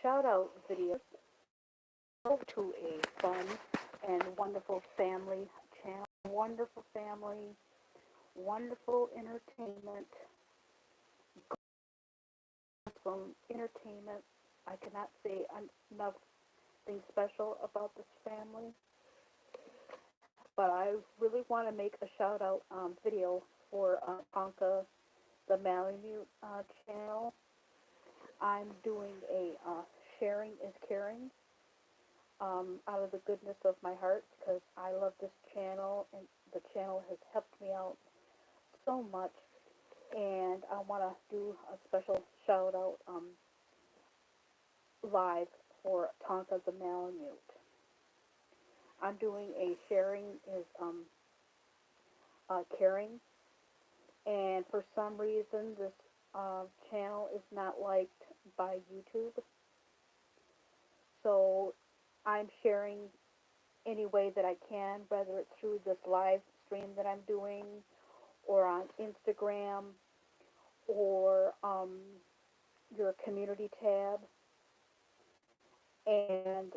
shout out video to a fun and wonderful family channel. Wonderful family, wonderful entertainment, from entertainment. I cannot say enough things special about this family, but I really want to make a shout out video for Tonka, the Malamute channel. I'm doing a sharing is caring out of the goodness of my heart because I love this channel and the channel has helped me out so much. And I want to do a special shout out live for Tonka the Malamute. I'm doing a sharing is caring, and for some reason this channel is not liked by YouTube. So I'm sharing any way that I can, whether it's through this live stream that I'm doing, or on Instagram, or your community tab. And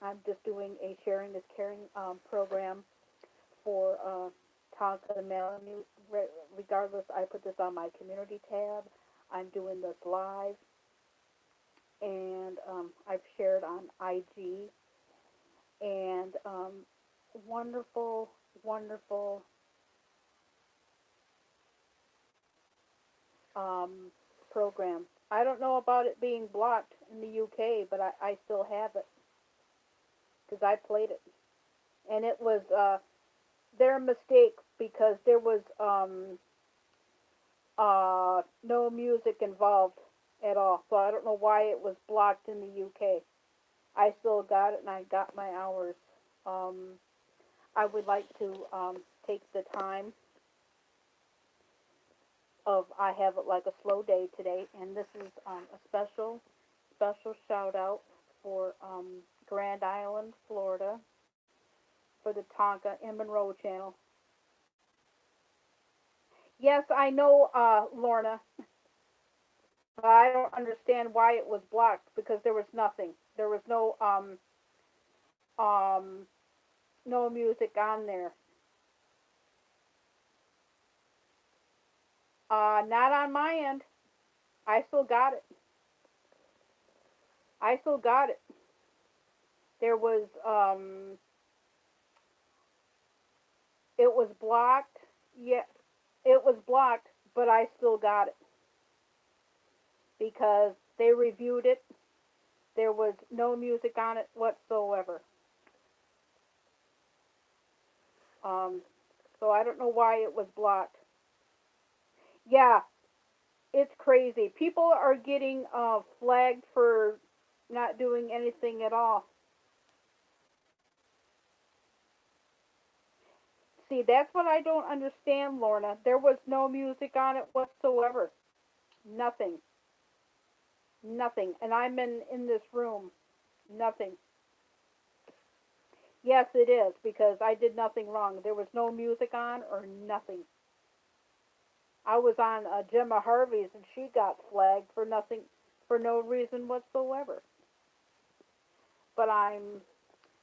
I'm just doing a sharing is caring program for Tonka the Malamute. Regardless, I put this on my community tab. I'm doing this live, and I've shared on IG, and wonderful, wonderful um, program. I don't know about it being blocked in the UK, but I still have it because I played it, and it was their mistake because there was no music involved at all. So I don't know why it was blocked in the UK. I still got it, and I got my hours. Um, I would like to take the time of I have it like a slow day today, and this is a special shout out for Grand Island, Florida, for the Tonka and Monroe channel. Yes, I know, Lorna, but I don't understand why it was blocked because there was nothing. There was um no music on there. Not on my end. I still got it. I still got it. There was it was blocked. Yeah, it was blocked, but I still got it because they reviewed it. There was no music on it whatsoever. Um, so I don't know why it was blocked. Yeah, it's crazy. People are getting flagged for not doing anything at all. See, that's what I don't understand, Lorna. There was no music on it whatsoever. Nothing. Nothing. And I'm in this room. Nothing. Yes, it is, because I did nothing wrong. There was no music on or nothing. I was on Gemma Harvey's and she got flagged for nothing, for no reason whatsoever. But I'm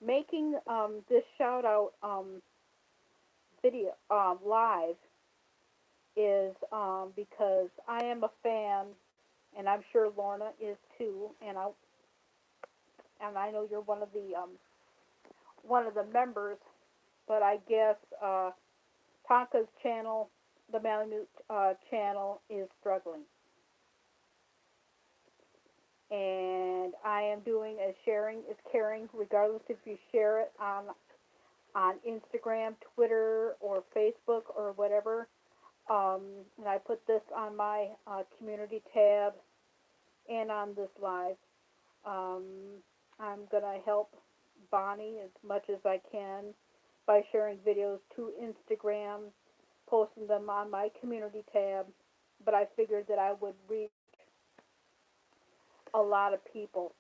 making this shout out video live is because I am a fan, and I'm sure Lorna is too, and I know you're one of the members, but I guess Tonka's channel, the Malamute channel, is struggling. And I am doing a sharing is caring, regardless if you share it on Instagram, Twitter, or Facebook, or whatever. And I put this on my community tab and on this live. Um, I'm gonna help Bonnie as much as I can by sharing videos to Instagram, posting them on my community tab. But I figured that I would reach a lot of people.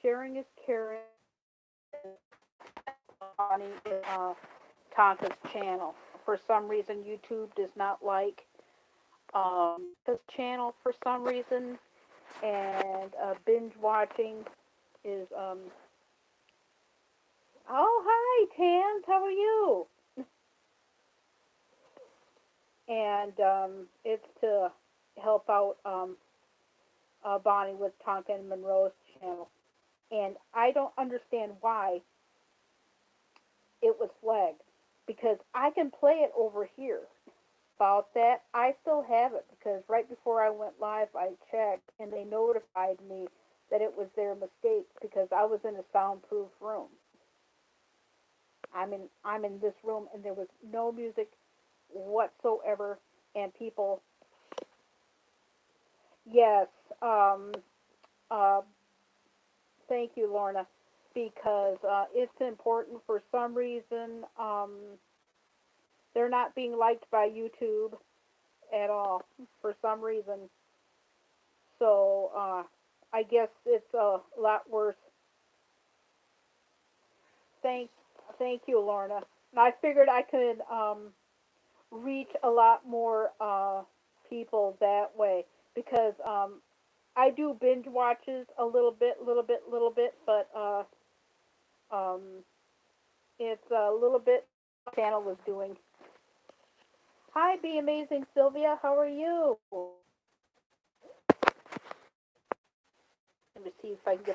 Sharing is caring. Bonnie is Tonka's channel. For some reason, YouTube does not like this channel for some reason. And binge watching is oh, hi Tans, how are you? And it's to help out Bonnie with Tonka and Monroe's channel. And I don't understand why it was flagged because I can play it over here. About that, I still have it because right before I went live, I checked and they notified me that it was their mistake because I was in a soundproof room. I'm in this room and there was no music whatsoever, and people, yes, um, uh, thank you, Lorna, because it's important for some reason. They're not being liked by YouTube at all for some reason. So I guess it's a lot worse. Thank, thank you, Lorna. And I figured I could reach a lot more people that way because I do binge watches a little bit, but um, it's a little bit. Channel was doing. Hi, Be Amazing Sylvia. How are you? Let me see if I can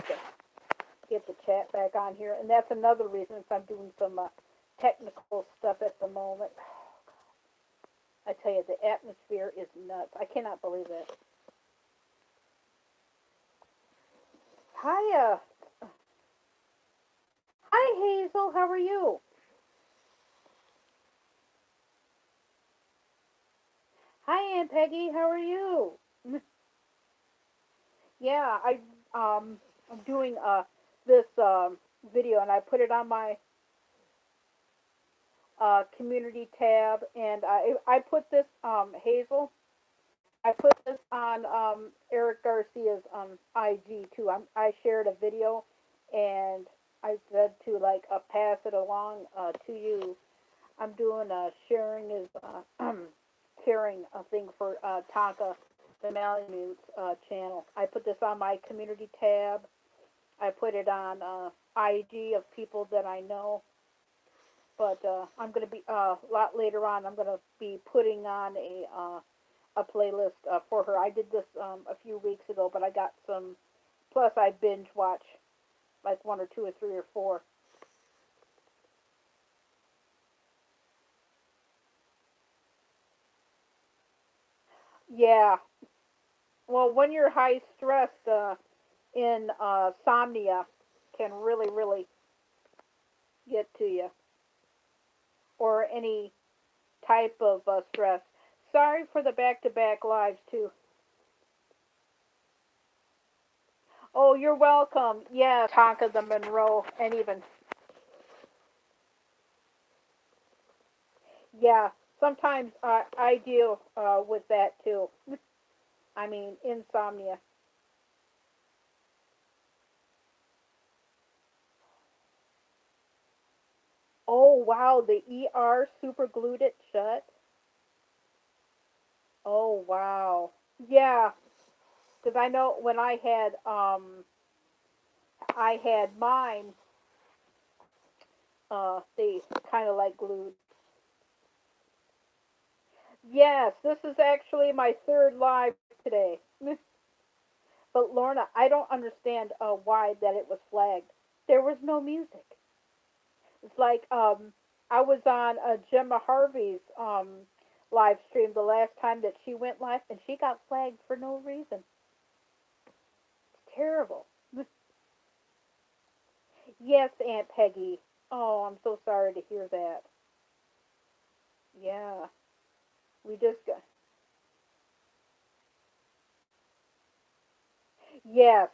get the chat back on here. And that's another reason if I'm doing some technical stuff at the moment. I tell you, the atmosphere is nuts. I cannot believe it. Hi, hi Hazel. How are you? Hi, Aunt Peggy. How are you? Yeah, I'm doing this video and I put it on my community tab and I put this Hazel. I put this on Eric Garcia's IG too. I shared a video and I said to like pass it along to you. I'm doing sharing is caring a thing for Tonka the Malamute channel. I put this on my community tab. I put it on IG of people that I know. But I'm going to be a lot later on. I'm going to be putting on a playlist for her. I did this a few weeks ago, but I got some. Plus, I binge watch like one or two or three or four. Yeah. Well, when you're high stressed, insomnia can really get to you, or any type of stress. Sorry for the back-to-back lives too. Oh, you're welcome. Yeah, Tonka the Monroe, and even yeah. Sometimes I deal with that too. I mean, insomnia. Oh wow, the ER super glued it shut. Oh wow. Yeah, because I know when I had mine, they kind of like glued. Yes, this is actually my third live today. But Lorna, I don't understand why that it was flagged. There was no music. It's like I was on Gemma Harvey's live stream the last time that she went live, and she got flagged for no reason. It's terrible. Yes, Aunt Peggy. Oh, I'm so sorry to hear that. Yeah, we just got. Yes,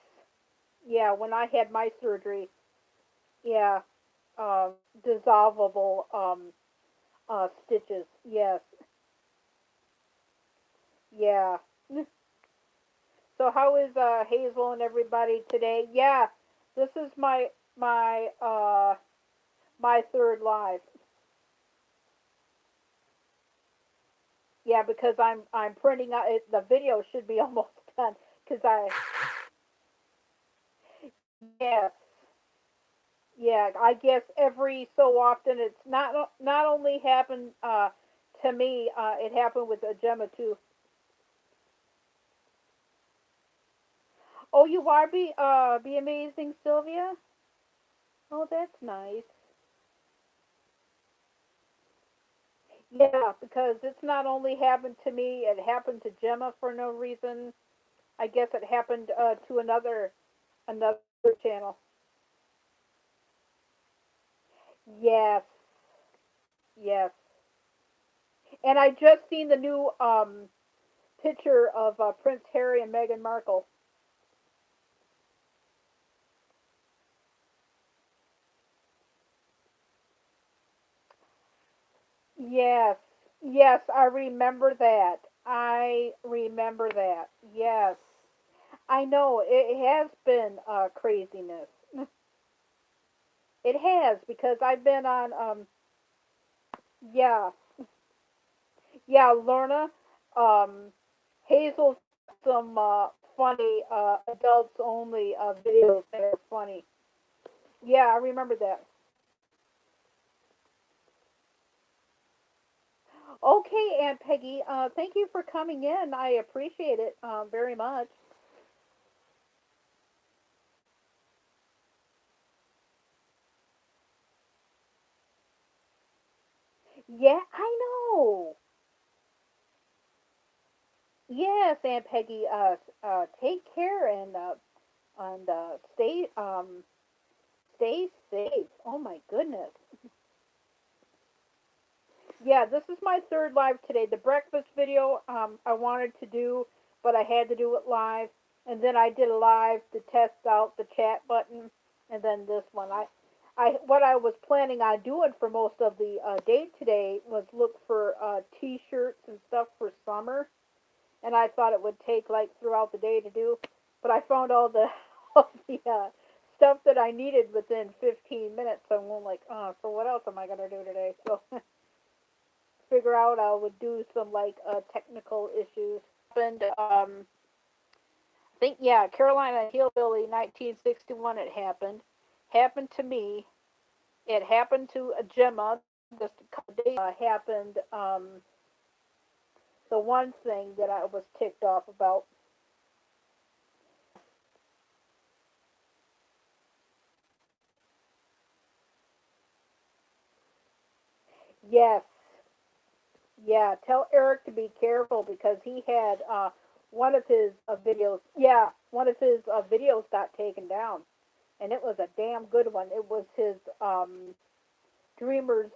yeah. When I had my surgery, yeah, um, dissolvable stitches. Yes, yeah. So how is Hazel and everybody today? Yeah, this is my third live. Yeah, because I'm printing out it, the video should be almost done because I Yes. Yeah, I guess every so often it's not only happened to me, it happened with Gemma too. Oh, you are be amazing, Sylvia. Oh, that's nice. Yeah, because it's not only happened to me, it happened to Gemma for no reason. I guess it happened to another channel. Yes, yes. And I just seen the new picture of Prince Harry and Meghan Markle. Yes, yes, I remember that. I remember that. Yes, I know it has been craziness. It has because I've been on yeah, yeah, Lorna, um Hazel's some funny adults only videos that are funny. Yeah, I remember that. Okay, Aunt Peggy, thank you for coming in. I appreciate it very much. Yeah, I know. Yes, Aunt Peggy. Take care and stay safe. Oh my goodness. Yeah, this is my third live today. The breakfast video I wanted to do, but I had to do it live, and then I did a live to test out the chat button, and then this one. I what I was planning on doing for most of the day today was look for T-shirts and stuff for summer, and I thought it would take like throughout the day to do, but I found all the all the stuff that I needed within 15 minutes. So I'm like, oh, so what else am I gonna do today? So figure out I would do some like technical issues. Happened, I think yeah, Carolina Hillbilly 1961. It happened to me. It happened to a Gemma. Just a couple days happened. The one thing that I was ticked off about. Yes, yeah. Tell Eric to be careful because he had one of his videos. Yeah, one of his videos got taken down, and it was a damn good one. It was his Dreamers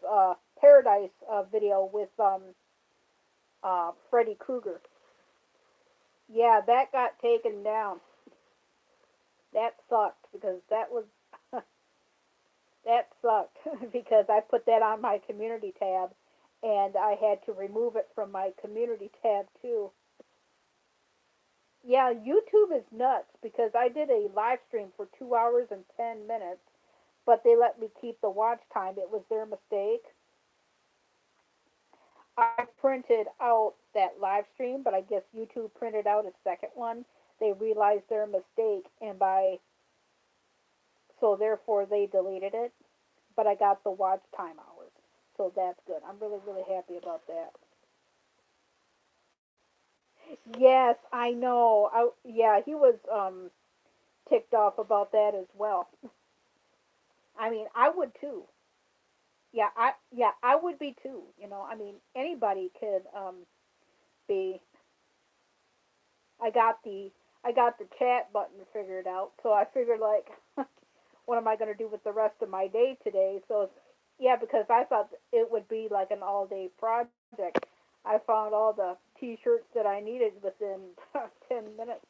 Paradise video with Freddy Krueger. Yeah, that got taken down. That sucked because that sucked because I put that on my community tab, and I had to remove it from my community tab too. Yeah, YouTube is nuts because I did a live stream for 2 hours and 10 minutes, but they let me keep the watch time. It was their mistake. I printed out that live stream, but I guess YouTube printed out a second one. They realized their mistake, and by so therefore they deleted it. But I got the watch time hours, so that's good. I'm really happy about that. Yes, I know. Yeah, he was ticked off about that as well. I mean, I would too. I would be too. I mean, anybody could be. I got the I got the chat button figured out, so I figured like, what am I going to do with the rest of my day today? So yeah, because I thought it would be like an all day project. I found all the T-shirts that I needed within 10 minutes.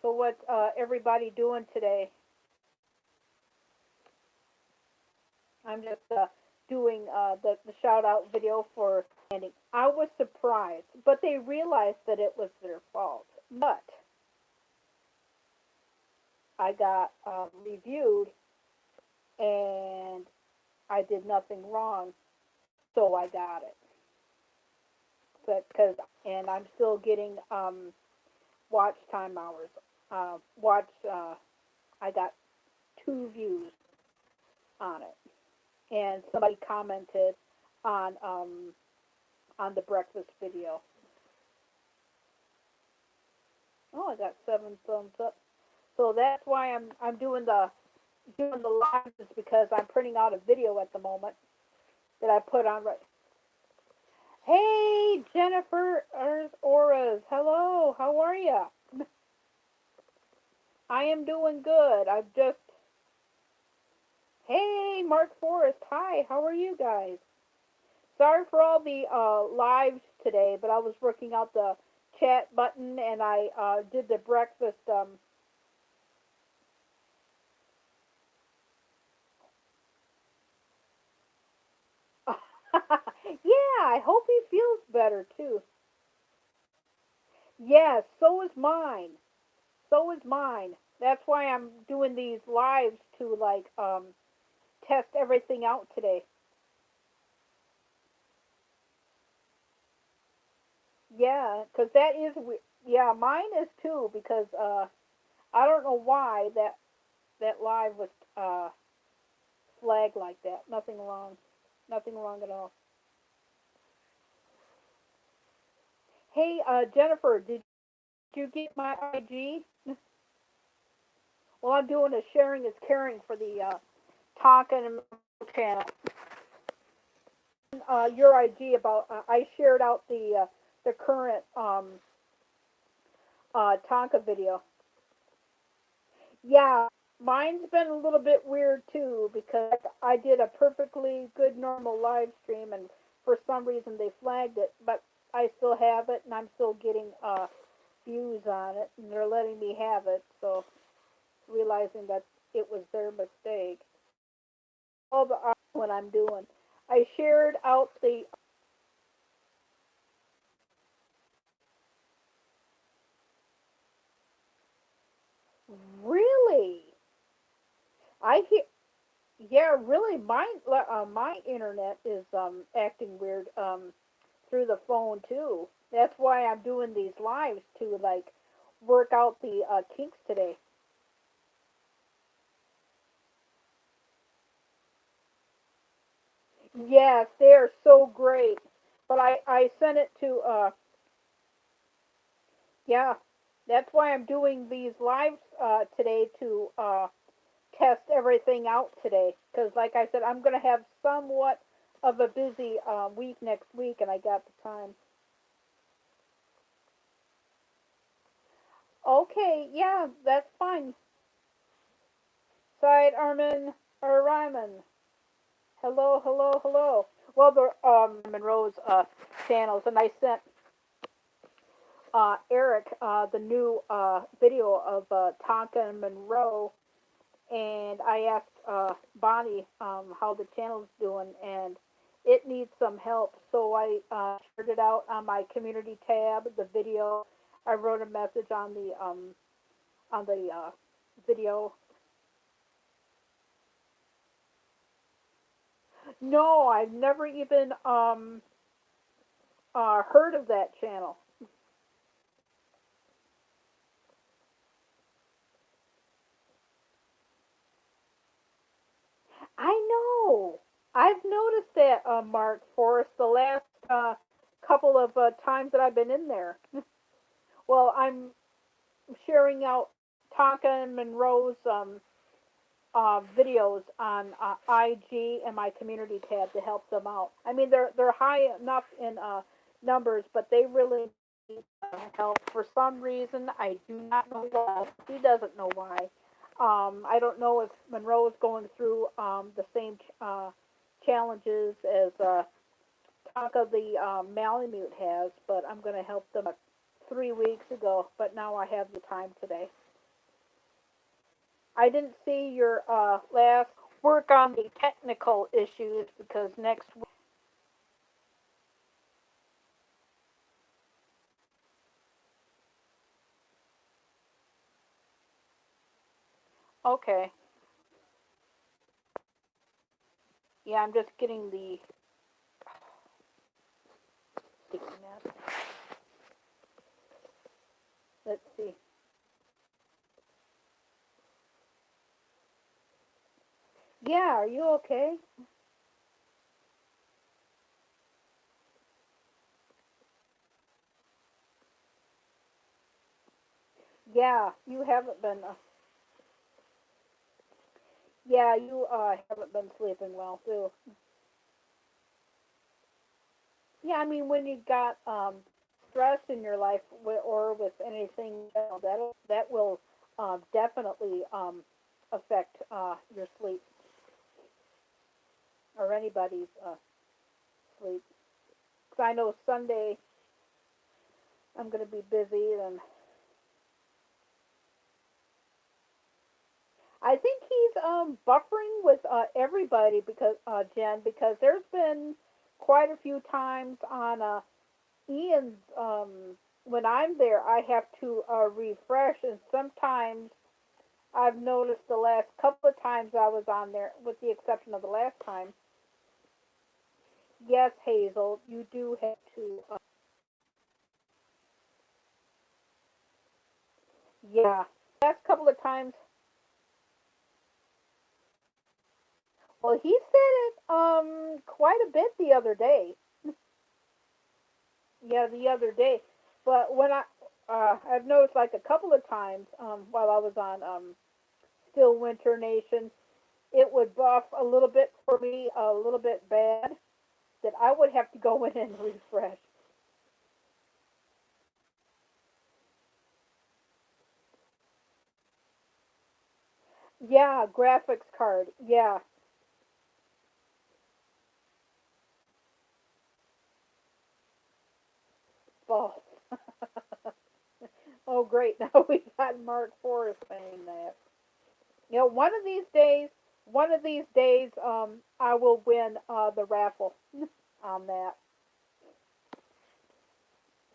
So what everybody doing today? I'm just doing the shout out video for ending. I was surprised, but they realized that it was their fault. But I got reviewed and I did nothing wrong, so I got it. But because and I'm still getting watch time hours. watch. I got 2 views on it, and somebody commented on on the breakfast video. Oh, I got 7 thumbs up. So that's why I'm doing the lives is because I'm printing out a video at the moment that I put on right. Hey, Jennifer Auras. Hello. How are you? I am doing good. I've just. Hey, Mark Forrest. Hi. How are you guys? Sorry for all the lives today, but I was working out the chat button and I did the breakfast. Yeah, I hope he feels better too. Yes, so is mine. So is mine. That's why I'm doing these lives to like test everything out today. Yeah, because that is yeah, mine is too because I don't know why that live was flagged like that. Nothing wrong. Nothing wrong at all. Hey, Jennifer, did you get my IG? Well, I'm doing a sharing is caring for the Tonkin and channel. Your IG about I shared out the current Tonka video. Yeah, mine's been a little bit weird too because I did a perfectly good normal live stream and for some reason they flagged it, but I still have it and I'm still getting views on it and they're letting me have it, so realizing that it was their mistake. All the what I'm doing. I shared out the really. I hear yeah, really. My internet is acting weird through the phone too. That's why I'm doing these lives to like work out the kinks today. Yes, they're so great. But I sent it to yeah. That's why I'm doing these lives today to test everything out today. Because like I said, I'm gonna have somewhat of a busy week next week, and I got the time. Okay, yeah, that's fine. Side Armin or Ryman. Hello, hello, hello. Well, the Monroe's channels, and I sent Eric the new video of Tonka and Monroe, and I asked Bonnie how the channel's doing, and it needs some help. So I shared it out on my community tab, the video. I wrote a message on the video. No, I've never even heard of that channel. I know. I've noticed that, Mark Forrest, the last couple of times that I've been in there. Well, I'm sharing out Tonka and Monroe's videos on IG and my community tab to help them out. I mean, they're high enough in numbers, but they really need help for some reason. I do not know why. He doesn't know why. I don't know if Monroe is going through the same challenges as Taka the Malamute has, but I'm going to help them 3 weeks ago. But now I have the time today. I didn't see your last work on the technical issues because next week. Okay. Yeah, I'm just getting the sticky note. Let's see. Yeah, are you okay? Yeah, you haven't been. Yeah, you haven't been sleeping well too. Yeah, I mean when you got stress in your life or with anything else, that will definitely affect your sleep or anybody's sleep. Because I know Sunday I'm going to be busy, and I think he's buffering with everybody because Jen, because there's been quite a few times on Ian's when I'm there, I have to refresh, and sometimes I've noticed the last couple of times I was on there, with the exception of the last time. Yes, Hazel, you do have to. Yeah, last couple of times. Well, he said it quite a bit the other day. Yeah, the other day. But when I've noticed like a couple of times while I was on Still Winter Nation, it would buff a little bit for me, a little bit bad, that I would have to go in and refresh. Yeah, graphics card. Yeah, false. Oh, great. Now we got Mark Forrest saying that. You know, one of these days, I will win the raffle on that.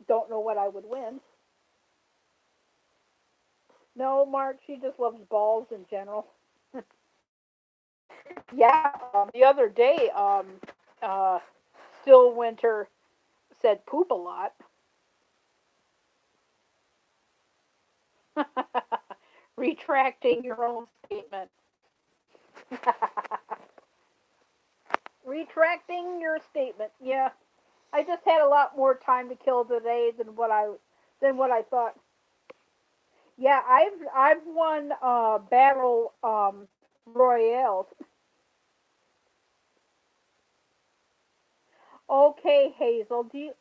Don't know what I would win. No, Mark, she just loves balls in general. Yeah, the other day, uh, Still Winter said poop a lot. Retracting your own statement. Retracting your statement. Yeah, I just had a lot more time to kill today than what I thought. Yeah, I've won battle royales. Okay, Hazel, do you,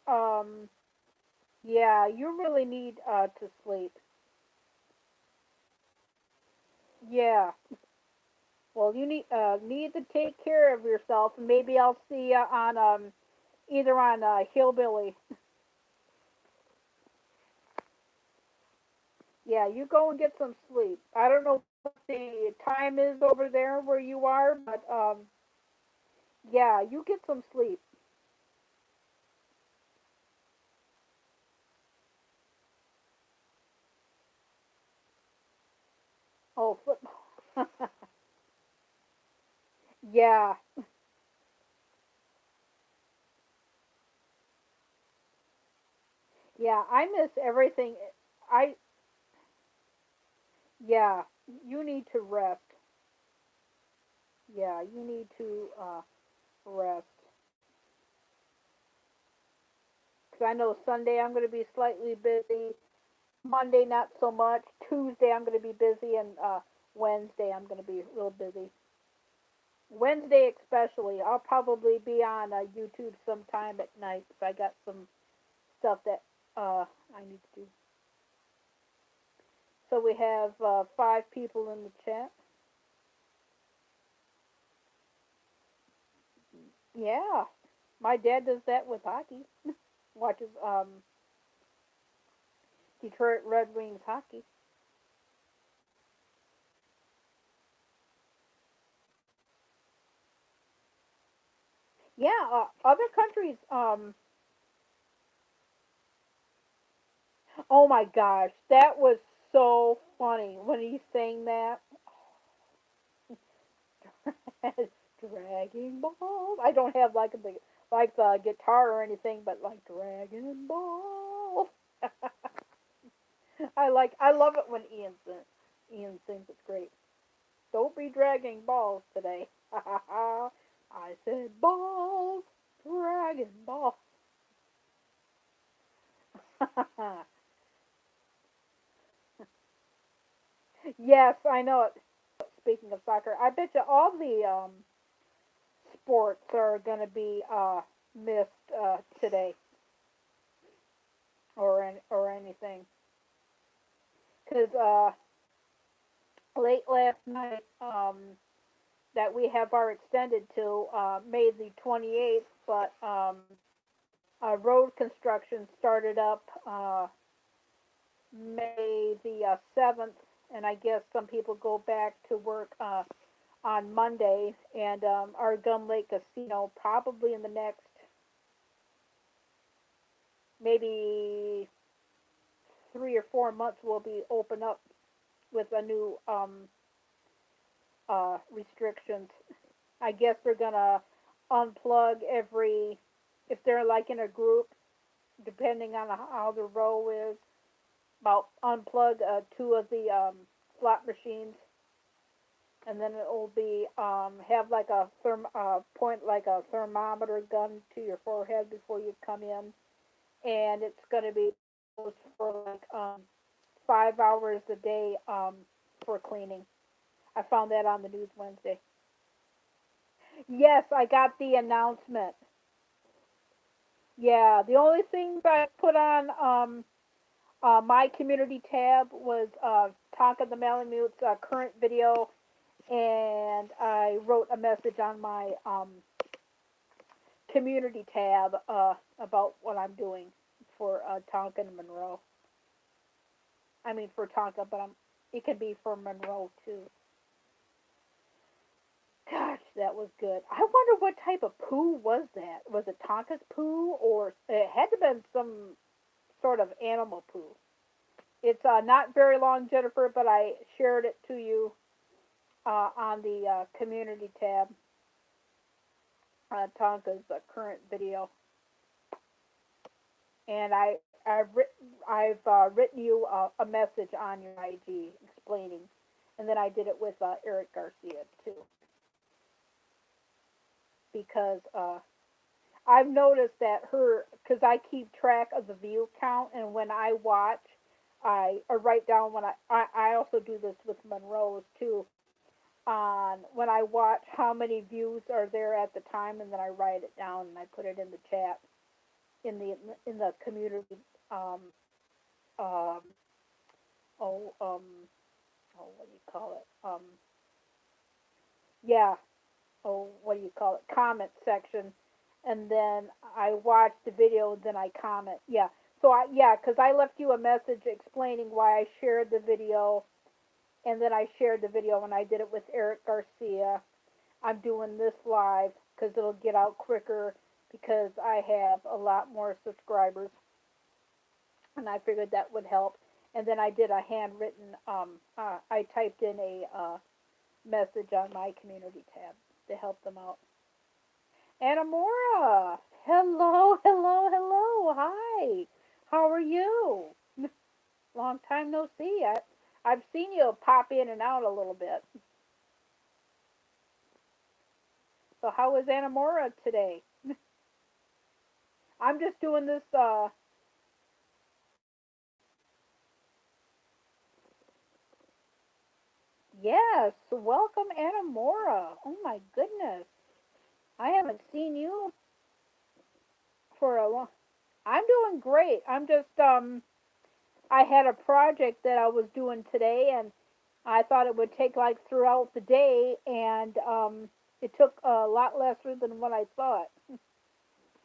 yeah, you really need to sleep. Yeah. Well, you need to take care of yourself. Maybe I'll see you on either on Hillbilly. Yeah, you go and get some sleep. I don't know what the time is over there where you are, but yeah, you get some sleep. Oh, football. Yeah, yeah. I miss everything. I Yeah. You need to rest. Yeah, you need to rest. Because I know Sunday I'm going to be slightly busy. Monday not so much. Tuesday I'm going to be busy, and Wednesday I'm going to be real busy. Wednesday especially, I'll probably be on YouTube sometime at night because I got some stuff that I need to do. So we have 5 people in the chat. Yeah, my dad does that with hockey. Watches Detroit Red Wings hockey. Yeah, other countries. Oh my gosh, that was so funny when he sang that. Dragging balls. I don't have like the guitar or anything, but like dragging balls. I love it when Ian sings. It's great. Don't be dragging balls today. I said balls, Dragon Ball. Yes, I know it. Speaking of soccer, I bet you all the sports are going to be missed today or anything. Because late last night, that we have our extended till May the 28th, but road construction started up May the 7th, and I guess some people go back to work on Monday, and our Gun Lake Casino probably in the next maybe 3 or 4 months will be open up with a new restrictions. I guess they're gonna unplug every if they're like in a group, depending on how the row is. About unplug two of the slot machines, and then it will be have like a point like a thermometer gun to your forehead before you come in, and it's gonna be closed for like 5 hours a day for cleaning. I found that on the news Wednesday. Yes, I got the announcement. Yeah, the only thing I put on my community tab was Tonka the Malamute's current video, and I wrote a message on my community tab about what I'm doing for Tonka and Monroe. I mean for Tonka, but it could be for Monroe too. Gosh, that was good. I wonder what type of poo was that. Was it Tonka's poo, or it had to have been some sort of animal poo? It's not very long, Jennifer, but I shared it to you on the community tab. Tonka's current video, and I've written you a message on your IG explaining, and then I did it with Eric Garcia too, because I've noticed that because I keep track of the view count, and when I watch, I write down when I also do this with Monroe's too. On when I watch how many views are there at the time, and then I write it down and I put it in the chat in the community. Um, um, oh, what do you call it? Yeah. Oh, what do you call it? Comment section, and then I watch the video, then I comment. Yeah. So because I left you a message explaining why I shared the video, and then I shared the video when I did it with Eric Garcia. I'm doing this live because it'll get out quicker because I have a lot more subscribers, and I figured that would help. And then I did a handwritten. I typed in a message on my community tab to help them out. Anamora, hello, hello, hello. Hi, how are you? Long time no see. I've seen you pop in and out a little bit. So how was Anamora today? I'm just doing this. Yes, welcome Anamora. Oh my goodness, I haven't seen you for a long. I'm doing great. I'm just I had a project that I was doing today, and I thought it would take like throughout the day, and it took a lot less than what I thought.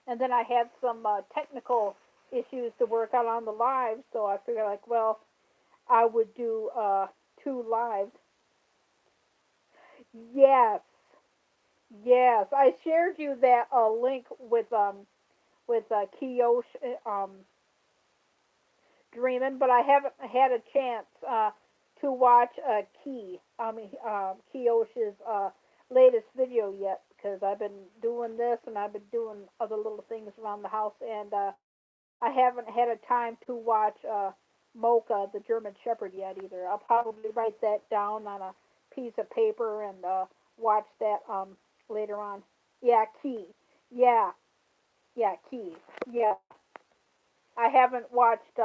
And then I had some technical issues to work out on the live, so I figured like, well, I would do two lives. Yes, yes, I shared you that link with Kiyosh dreaming, but I haven't had a chance to watch Kiyosh's latest video yet because I've been doing this and I've been doing other little things around the house, and I haven't had a time to watch Mocha, the German Shepherd, yet either. I'll probably write that down on a piece of paper and watch that later on. Yeah, Key. Yeah, yeah, Key. Yeah, I haven't watched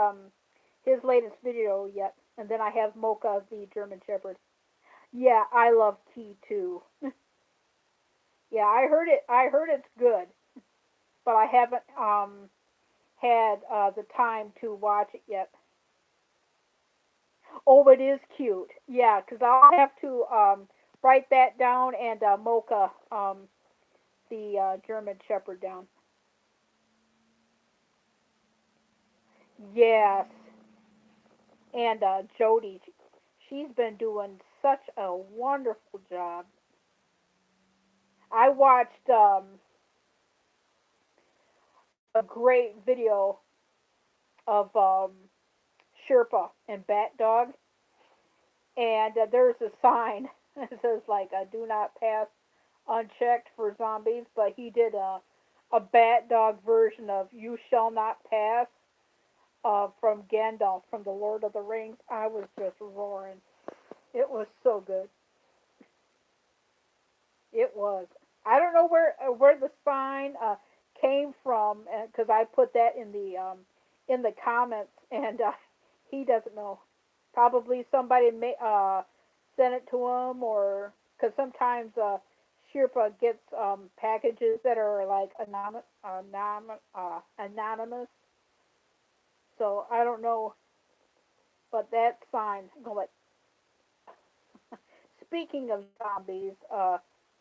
his latest video yet, and then I have Mocha the German Shepherd. Yeah, I love Key too. Yeah, I heard it. I heard it's good, but I haven't had the time to watch it yet. Oh, it is cute. Yeah, 'cause I'll have to write that down and Mocha the German Shepherd down. Yes, and Jody, she's been doing such a wonderful job. I watched a great video of Sherpa and Bat Dog, and there's a sign that says like "Do not pass unchecked for zombies," but he did a Bat Dog version of "You shall not pass" from Gandalf from the Lord of the Rings. I was just roaring. It was so good. It was. I don't know where the sign came from because I put that in the comments, and he doesn't know. Probably somebody sent it to him, or because sometimes Sherpa gets packages that are like anonymous. So I don't know, but that sign. Go like, speaking of zombies,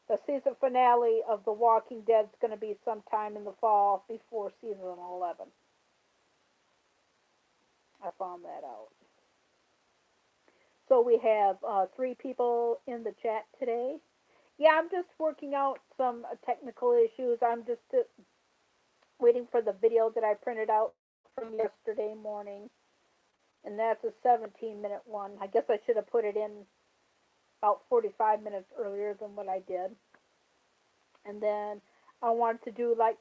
the season finale of The Walking Dead is going to be sometime in the fall before season 11. I found that out. So we have three people in the chat today. Yeah, I'm just working out some technical issues. I'm just waiting for the video that I printed out from yesterday morning, and that's a 17-minute one. I guess I should have put it in about 45 minutes earlier than what I did. And then I wanted to do like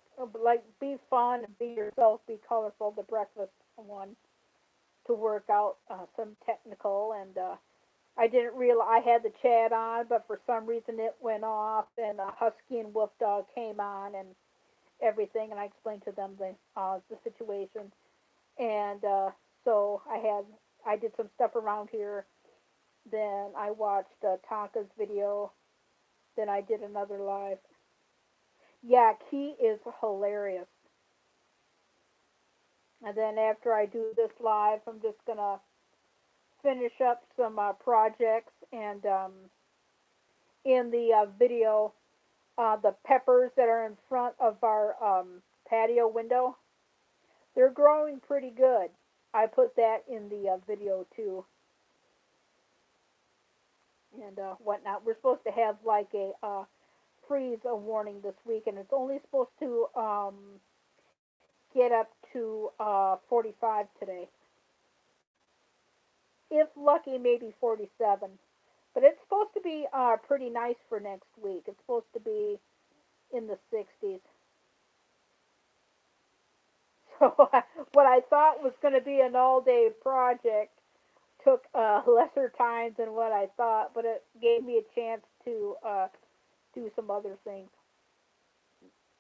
be fun, be yourself, be colorful, the breakfast one to work out some technical, and I didn't realize I had the chat on, but for some reason it went off, and Husky and Wolf Dog came on and everything, and I explained to them the situation, and so I did some stuff around here. Then I watched Tonka's video. Then I did another live. Yeah, Key is hilarious. And then after I do this live, I'm just gonna finish up some projects, and in the video, the peppers that are in front of our patio window, they're growing pretty good. I put that in the video too, and whatnot. We're supposed to have like a freeze warning this week, and it's only supposed to get up to 45 today. If lucky, maybe 47. But it's supposed to be pretty nice for next week. It's supposed to be in the 60s. So what I thought was going to be an all-day project took lesser time than what I thought, but it gave me a chance to do some other things.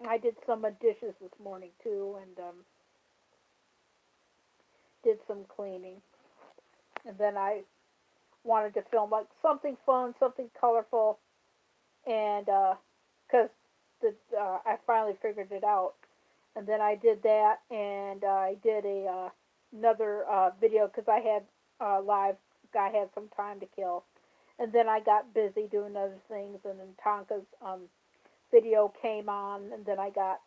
I did some dishes this morning too, and did some cleaning. And then I wanted to film like something fun, something colorful, and because I finally figured it out. And then I did that, and I did another video because I had live. I had some time to kill, and then I got busy doing other things, and then Tonka's video came on, and then I got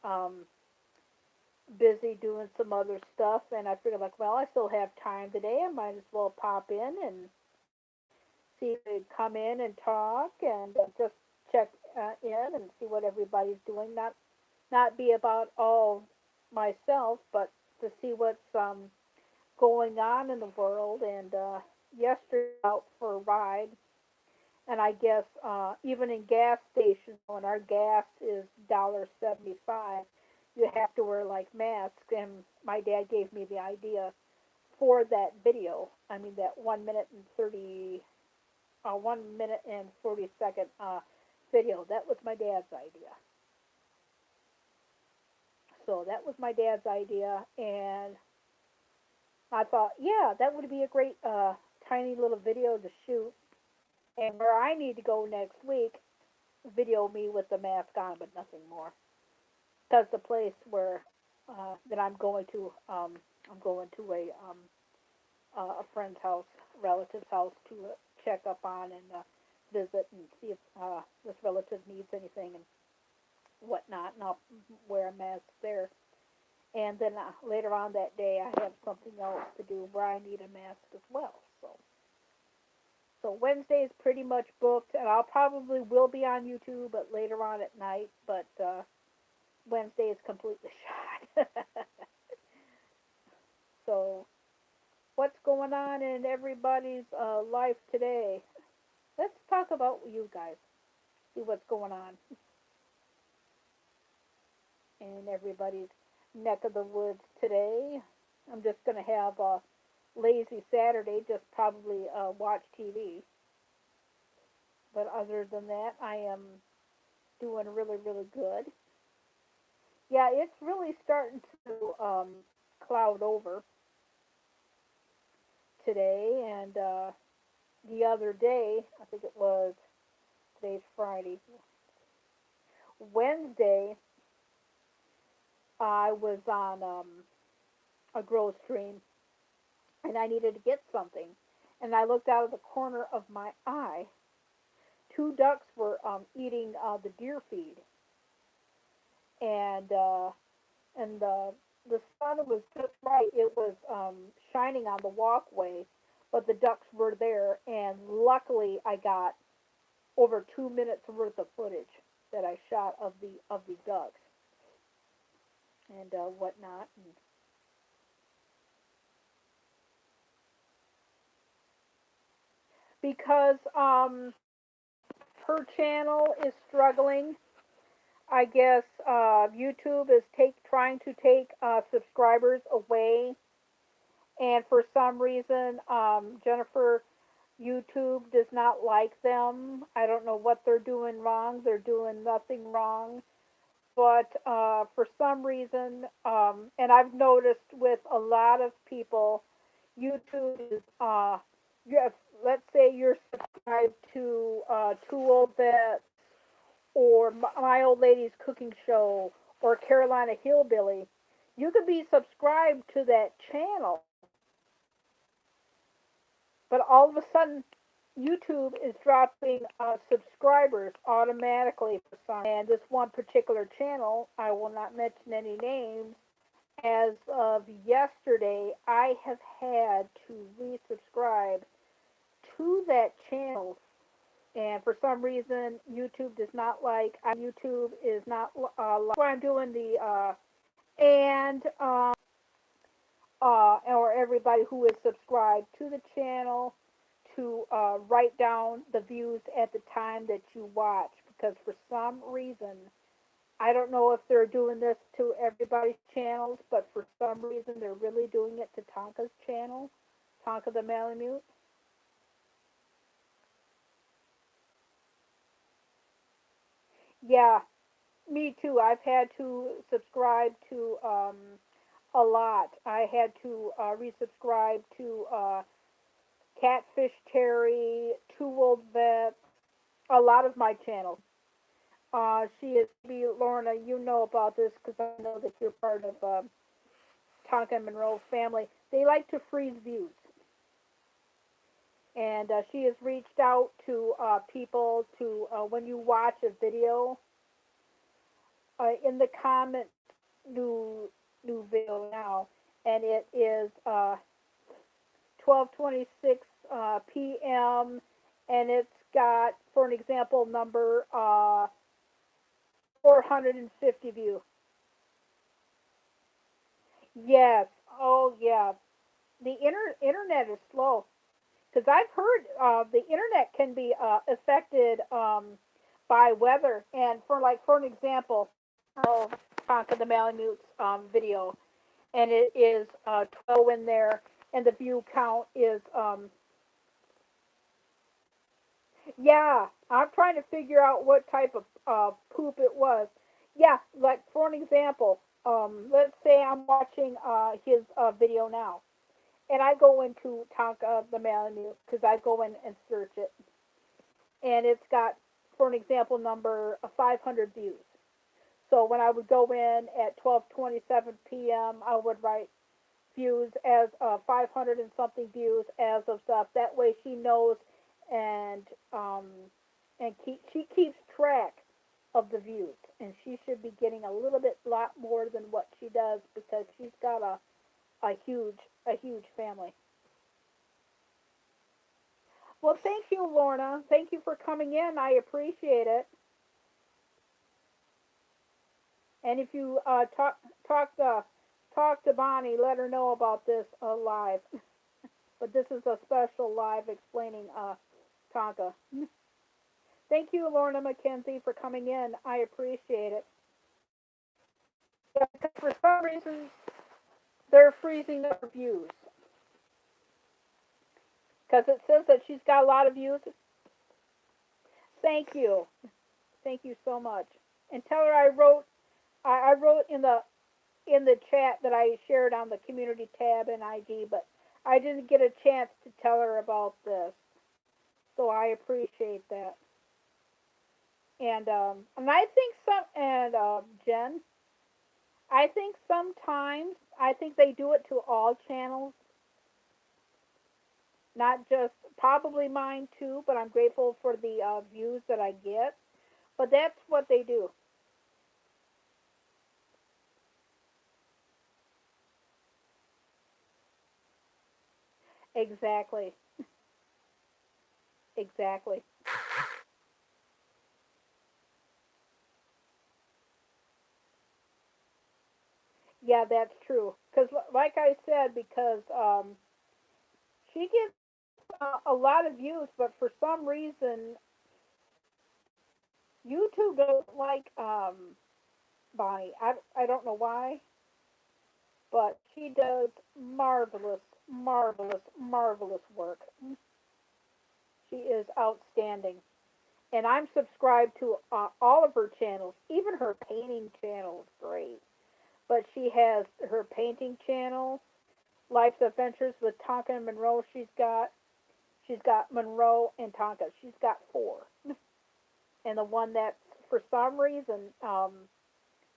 busy doing some other stuff, and I figured like, well, I still have time today. I might as well pop in and see if they come in and talk, and just check in and see what everybody's doing. Not be about all myself, but to see what's going on in the world. And yesterday out for a ride, and I guess even in gas stations when our gas is $1.75, you have to wear like masks. And my dad gave me the idea for that video. I mean that 1 minute and 30, 1 minute and 40 second video. That was my dad's idea. So that was my dad's idea, and I thought, yeah, that would be a great tiny little video to shoot. And where I need to go next week, video me with the mask on, but nothing more. Because the place where that I'm going to a friend's house, relative's house to check up on and visit and see if this relative needs anything and whatnot, and I'll wear a mask there. And then later on that day, I have something else to do where I need a mask as well. So Wednesday is pretty much booked, and I'll probably will be on YouTube, but later on at night. But Wednesday is completely shot. So, what's going on in everybody's life today? Let's talk about you guys. See what's going on in everybody's neck of the woods today. I'm just going to have a lazy Saturday, just probably watch TV. But other than that, I am doing really, really good. Yeah, it's really starting to cloud over today, and the other day, I think it was, today's Friday, Wednesday, I was on a grow stream, and I needed to get something, and I looked out of the corner of my eye. Two ducks were eating the deer feed, and the sun was just right. It was shining on the walkway, but the ducks were there, and luckily I got over 2 minutes worth of footage that I shot of the ducks and whatnot. And because her channel is struggling, I guess YouTube is trying to take subscribers away, and for some reason, Jennifer, YouTube does not like them. I don't know what they're doing wrong. They're doing nothing wrong, but for some reason, and I've noticed with a lot of people, YouTube is yes, let's say you're subscribed to Two Old Vets or My Old Lady's Cooking Show or Carolina Hillbilly, you could be subscribed to that channel, but all of a sudden YouTube is dropping subscribers automatically for some. And this one particular channel, I will not mention any names, as of yesterday, I have had to resubscribe to that channel, and for some reason YouTube does not like. YouTube is not like why I'm doing the and or everybody who is subscribed to the channel to write down the views at the time that you watch, because for some reason, I don't know if they're doing this to everybody's channels, but for some reason they're really doing it to Tonka's channel, Tonka the Malamute. Yeah, me too. I've had to subscribe to a lot. I had to resubscribe to Catfish Terry, Two Old Vets, a lot of my channels. She is, maybe Lorna, you know about this because I know that you're part of Tonka and Monroe family. They like to freeze views. And she has reached out to people to, when you watch a video, in the comments, new video now, and it is 12:26 p.m. and it's got, for an example, number 450 views. Yes. Oh, yeah. The internet is slow because I've heard the internet can be affected by weather. And for an example, oh, Tonka the Malamute's video, and it is 12 in there, and the view count is Yeah, I'm trying to figure out what type of poop it was. Yeah, like for an example, let's say I'm watching his video now, and I go into Tonka the Malamute because I go in and search it, and it's got, for an example, number 500 views. So when I would go in at 12:27 p.m., I would write views as 500 and something views as of stuff. That way she knows, and um, she keeps track of the views, and she should be getting a little bit lot more than what she does because she's got a huge family. Well, thank you, Lorna. Thank you for coming in. I appreciate it. And if you talk to talk to Bonnie, let her know about this live. But this is a special live explaining Tonka. Thank you, Lorna McKenzie, for coming in. I appreciate it. Yeah, because for some reason they're freezing up her views because it says that she's got a lot of views. Thank you, thank you so much. And tell her I wrote in the chat that I shared on the community tab in IG, but I didn't get a chance to tell her about this, so I appreciate that. And I think some and Jen, I think sometimes I think they do it to all channels, not just probably mine too. But I'm grateful for the views that I get. But that's what they do. Exactly, exactly. Yeah, that's true. Because like I said, because she gets a lot of views, but for some reason YouTube don't like Bonnie. I don't know why, but she does marvelous, marvelous, marvelous work. She is outstanding. And I'm subscribed to all of her channels, even her painting channel is great. But she has her painting channel, Life's Adventures with Tonka and Monroe. She's got Monroe and Tonka. She's got four, and the one that for some reason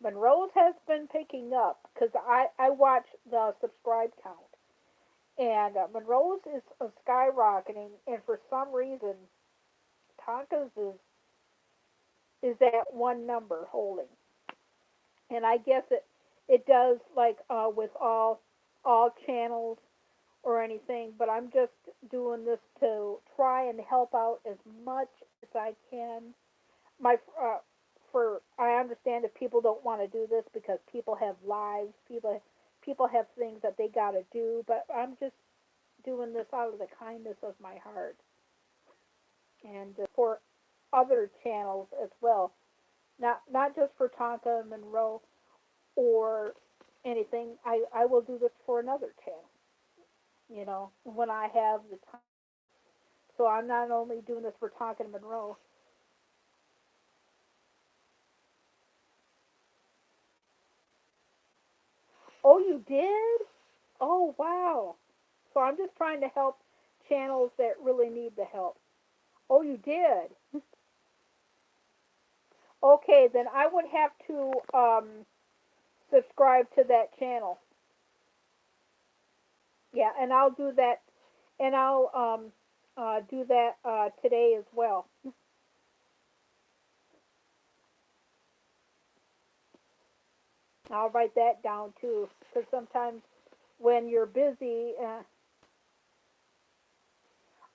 Monroe's has been picking up because I watch the subscribe count, and Monroe's is skyrocketing, and for some reason Tonka's is that one number holding, and I guess it does like with all channels or anything, but I'm just doing this to try and help out as much as I can. My for I understand if people don't want to do this because people have lives, people have things that they got to do, but I'm just doing this out of the kindness of my heart and for other channels as well. Not just for Tonka and Monroe or anything. I will do this for another channel, when I have the time. So I'm not only doing this for Tonka and Monroe. Oh, you did? Oh, wow. So I'm just trying to help channels that really need the help. Oh, you did? Okay, then I would have to subscribe to that channel. Yeah, and I'll do that, and I'll do that today as well. I'll write that down too, because sometimes when you're busy,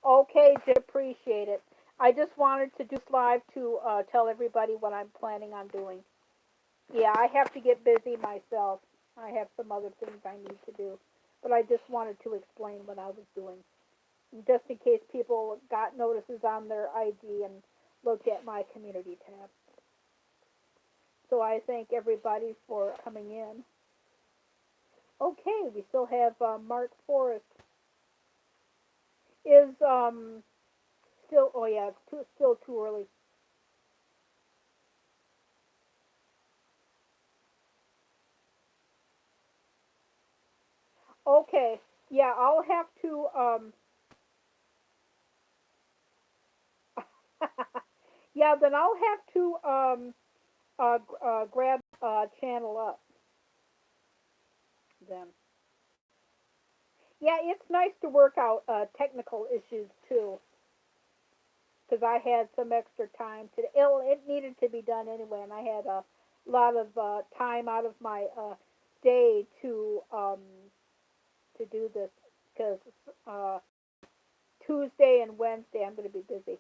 okay, appreciate it. I just wanted to do this live to tell everybody what I'm planning on doing. Yeah, I have to get busy myself. I have some other things I need to do, but I just wanted to explain what I was doing, just in case people got notices on their ID and looked at my community tab. So I thank everybody for coming in. Okay, we still have Mark Forrest. Is still, oh yeah, still too early. Okay, yeah, I'll have to, yeah, then I'll have to, grab, channel up then. Yeah, it's nice to work out, technical issues too, because I had some extra time to, it needed to be done anyway, and I had a lot of, time out of my, day to do this, because, uh, Tuesday and Wednesday I'm going to be busy.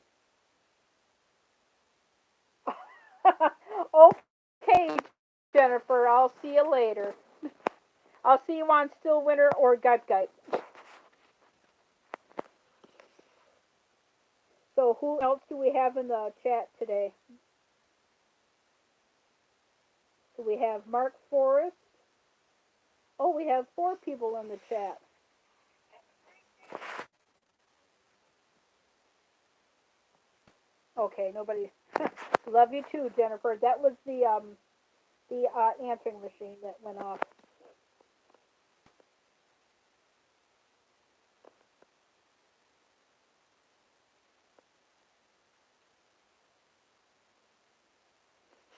Okay, Jennifer, I'll see you later. I'll see you on Still Winter or Gut Gut. So who else do we have in the chat today? So we have Mark Forrest. Oh, we have 4 people in the chat. Okay, nobody. Love you too, Jennifer. That was the answering machine that went off.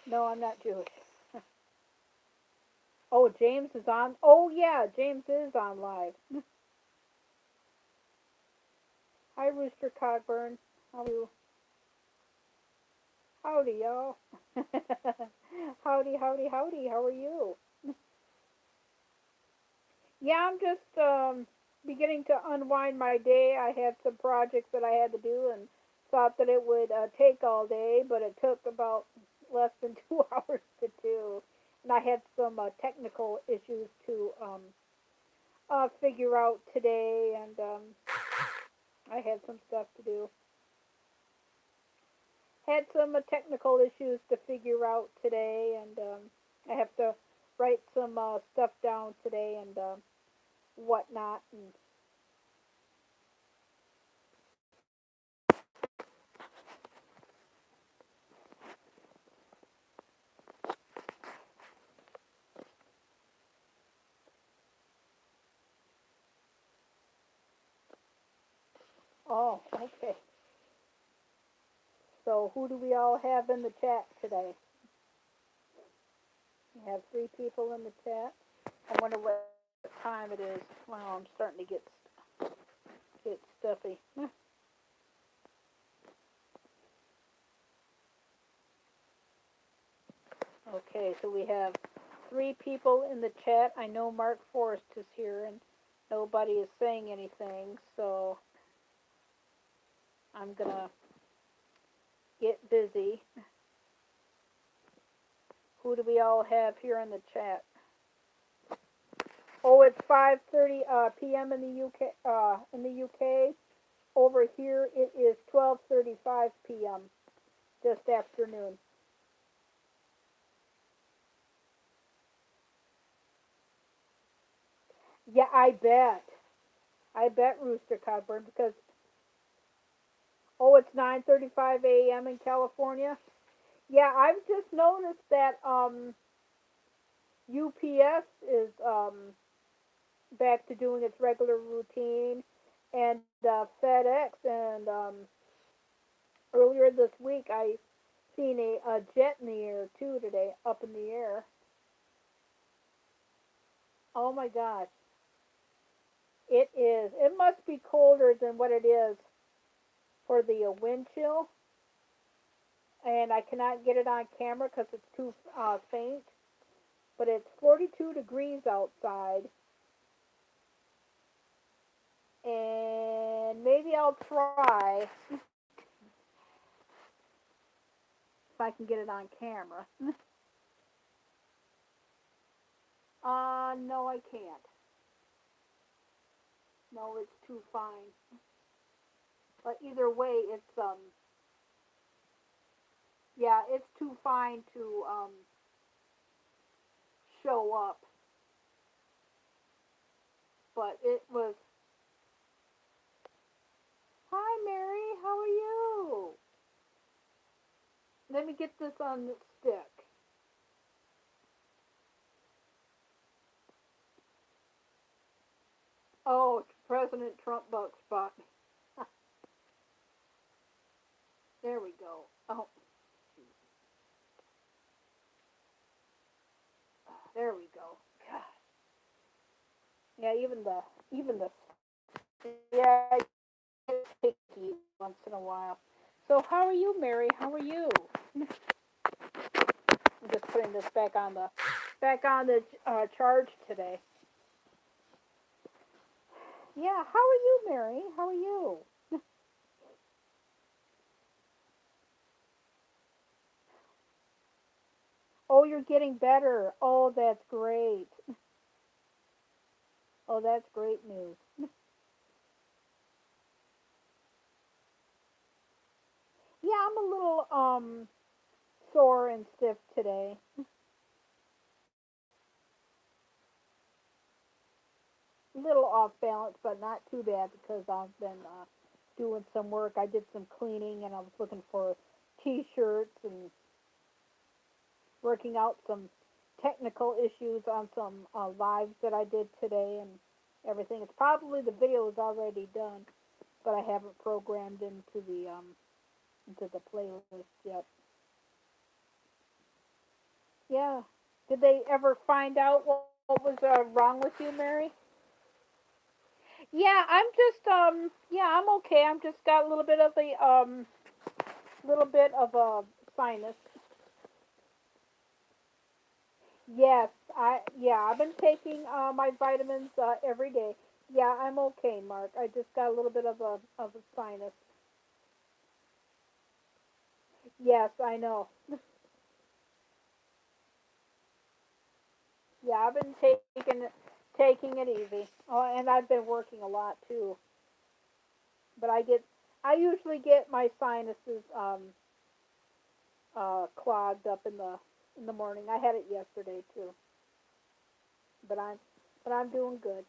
No, I'm not Jewish. Oh, James is on. Oh yeah, James is on live. Hi, Rooster Cogburn. How are you? Howdy, y'all. Howdy, howdy, howdy. How are you? Yeah, I'm just beginning to unwind my day. I had some projects that I had to do and thought that it would take all day, but it took about less than 2 hours to do. And I had some technical issues to figure out today, and I had some stuff to do. Had some technical issues to figure out today, and I have to write some stuff down today and whatnot. And oh, okay. So who do we all have in the chat today? We have 3 people in the chat. I wonder what time it is. Wow, I'm starting to get stuffy. Okay, so we have 3 people in the chat. I know Mark Forrest is here, and nobody is saying anything, so I'm gonna get busy. Who do we all have here in the chat? Oh, it's 5:30 p.m. in the UK. In the UK, over here it is 12:35 p.m. Just afternoon. Yeah, I bet. I bet Rooster Cogburn because oh, it's 9:35 a.m. in California. Yeah, I've just noticed that UPS is back to doing its regular routine, and FedEx, and earlier this week I seen a jet in the air too today, up in the air. Oh my gosh, it is. It must be colder than what it is for the wind chill, and I cannot get it on camera because it's too faint. But it's 42 degrees outside, and maybe I'll try if I can get it on camera. No, I can't. No, it's too fine. But either way, it's yeah, it's too fine to show up. But it was Hi, Mary. How are you? Let me get this on the stick. Oh, it's President Trump bug spot. There we go. Oh, there we go. God. Yeah, even the yeah, it's picky once in a while. So how are you, Mary? How are you? I'm just putting this back on the charge today. Yeah, how are you, Mary? How are you? Oh, you're getting better. Oh, that's great. Oh, that's great news. Yeah, I'm a little sore and stiff today. A little off balance, but not too bad because I've been doing some work. I did some cleaning and I was looking for t-shirts and working out some technical issues on some lives that I did today and everything. It's probably the video is already done, but I haven't programmed into the playlist yet. Yeah. Did they ever find out what was wrong with you, Mary? Yeah, I'm just yeah, I'm okay. I'm just got a little bit of a sinus. Yes, I've been taking my vitamins every day. Yeah, I'm okay, Mark. I just got a little bit of a sinus. Yes, I know. Yeah, I've been taking it easy. Oh, and I've been working a lot too. But I usually get my sinuses clogged up in the morning. I had it yesterday too. But I'm doing good.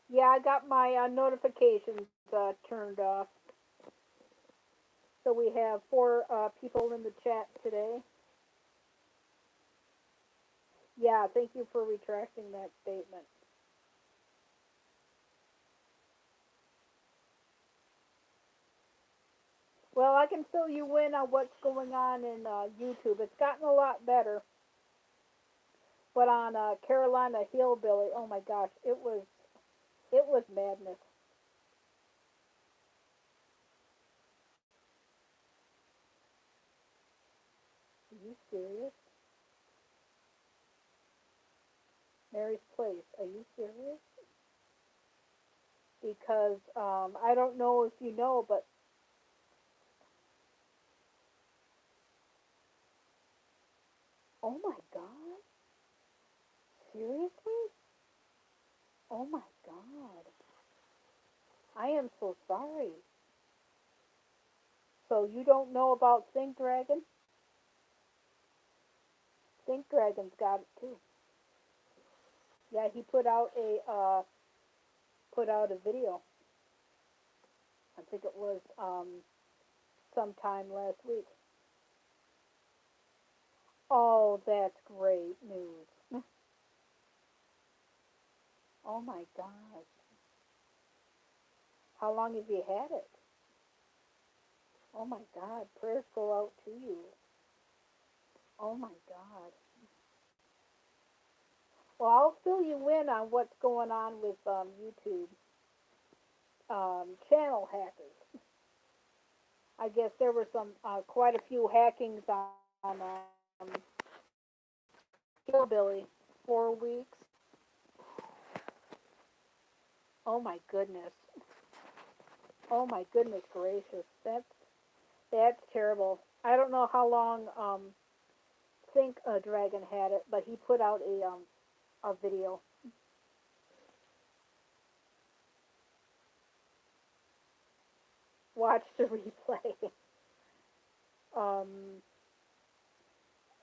Yeah, I got my notifications turned off. So we have four people in the chat today. Yeah, thank you for retracting that statement. Well, I can fill you in on what's going on in YouTube. It's gotten a lot better, but on Carolina Hillbilly, oh my gosh, it was madness. Are you serious? Mary's Place. Are you serious? Because I don't know if you know, but oh my god, seriously? Oh my god, I am so sorry. So you don't know about Think Dragon? Think Dragon's got it too. Yeah, he put out a video. I think it was sometime last week. Oh, that's great news. Oh my gosh. How long have you had it? Oh my god. Prayers go out to you. Oh my god. Well, I'll fill you in on what's going on with YouTube channel hackers. I guess there were some quite a few hackings on Hillbilly 4 weeks. Oh my goodness. Oh my goodness gracious. That's terrible. I don't know how long Think Dragon had it, but he put out a video. Watch the replay. um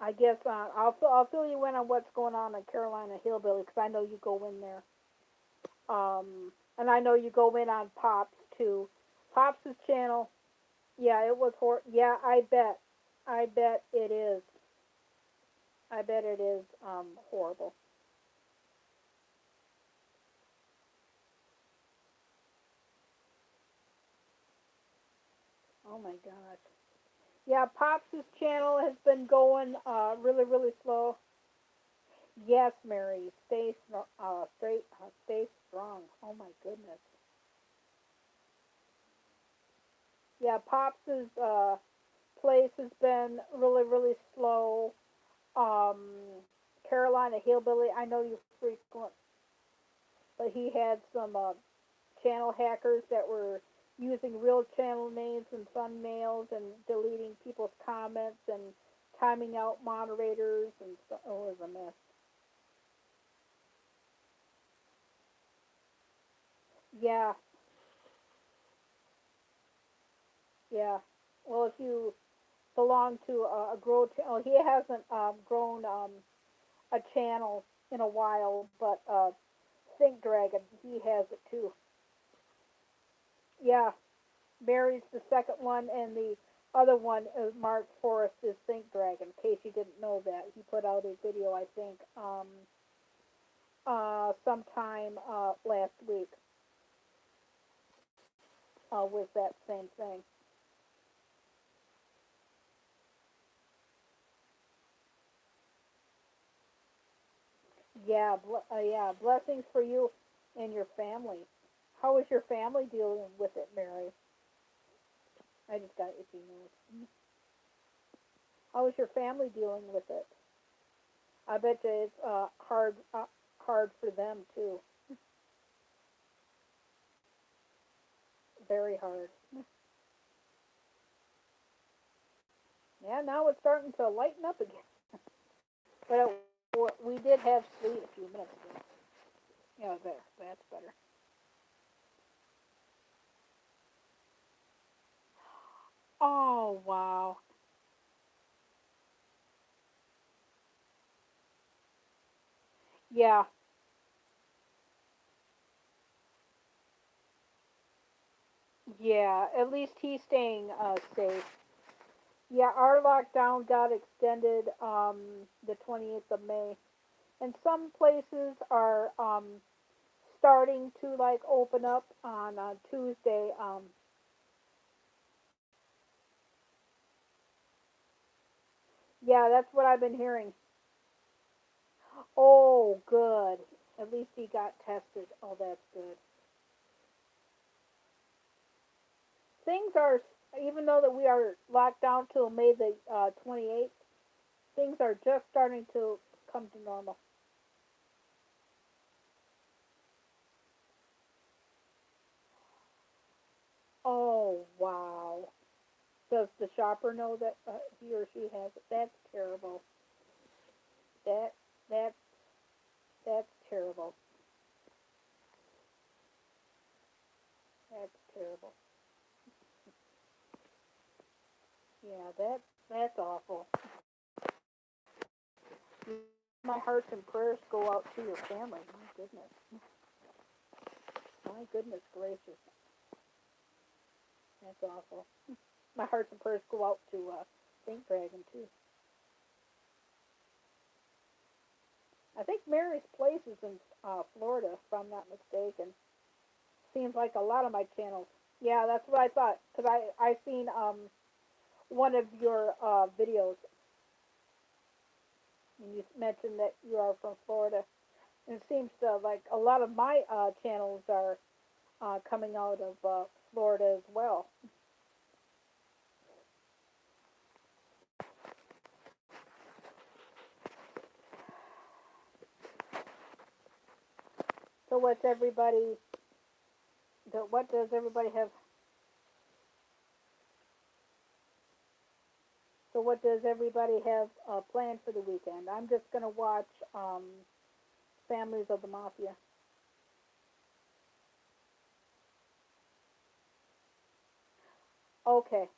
I guess I'll fill you in on what's going on in Carolina Hillbilly because I know you go in there. And I know you go in on Pops too. Pops' channel, yeah, it was yeah, I bet it is. I bet it is horrible. Oh my gosh. Yeah, Pops' channel has been going really really slow. Yes, Mary, stay strong. Oh my goodness. Yeah, Pops' place has been really really slow. Um, Carolina Hillbilly, I know you frequent, but he had some channel hackers that were using real channel names and thumbnails and deleting people's comments and timing out moderators and so, oh, it was a mess. Yeah, yeah. Well, if you belong to a grow channel, he hasn't grown a channel in a while, but Think Dragon, he has it too. Yeah, Mary's the second one, and the other one is Mark Forrest is Think Dragon. In case you didn't know that, he put out a video, I think, sometime last week with that same thing. Yeah, yeah. Blessings for you and your family. How is your family dealing with it, Mary? I just got itchy nose. How is your family dealing with it? I bet you it's hard for them too. Very hard. Yeah, now it's starting to lighten up again. But we did have sleet a few minutes ago. Yeah, there. That's better. Oh, wow. Yeah, yeah. At least he's staying safe. Yeah, our lockdown got extended the 28th of May. And some places are starting to like open up on Tuesday. Yeah, that's what I've been hearing. Oh, good. At least he got tested. Oh, that's good. Things are, even though that we are locked down till May the 28th, things are just starting to come to normal. Oh, wow. Does the shopper know that he or she has it? That's terrible. That that that's terrible. That's terrible. Yeah, that's awful. My hearts and prayers go out to your family. My goodness. My goodness gracious. That's awful. My hearts and prayers go out to Saint Dragon too. I think Mary's place is in Florida, if I'm not mistaken. Seems like a lot of my channels. Yeah, that's what I thought. Cause I seen one of your videos, and you mentioned that you are from Florida. And it seems to like a lot of my channels are coming out of Florida as well. So what's everybody? What does everybody have? So what does everybody have planned for the weekend? I'm just gonna watch Families of the Mafia. Okay.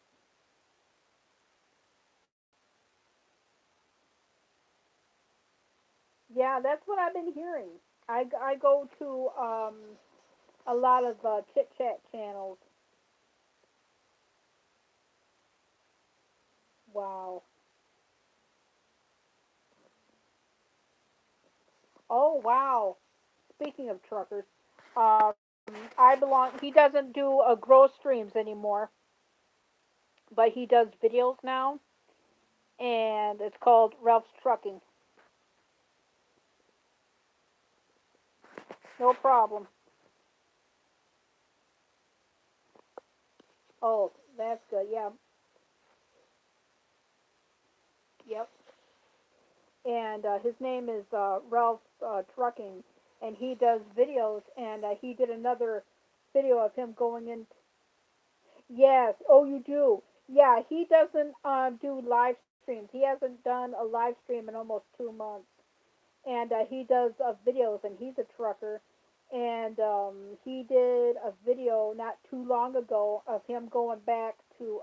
Yeah, that's what I've been hearing. I go to a lot of chit chat channels. Wow. Oh wow. Speaking of truckers, um, I belong. He doesn't do grow streams anymore, but he does videos now, and it's called Ralph's Trucking. No problem. Oh, that's good. Yeah. Yep. And his name is Ralph Trucking, and he does videos. And he did another video of him going in. Yes. Oh, you do. Yeah. He doesn't do live streams. He hasn't done a live stream in almost 2 months. And he does videos, and he's a trucker. And he did a video not too long ago of him going back to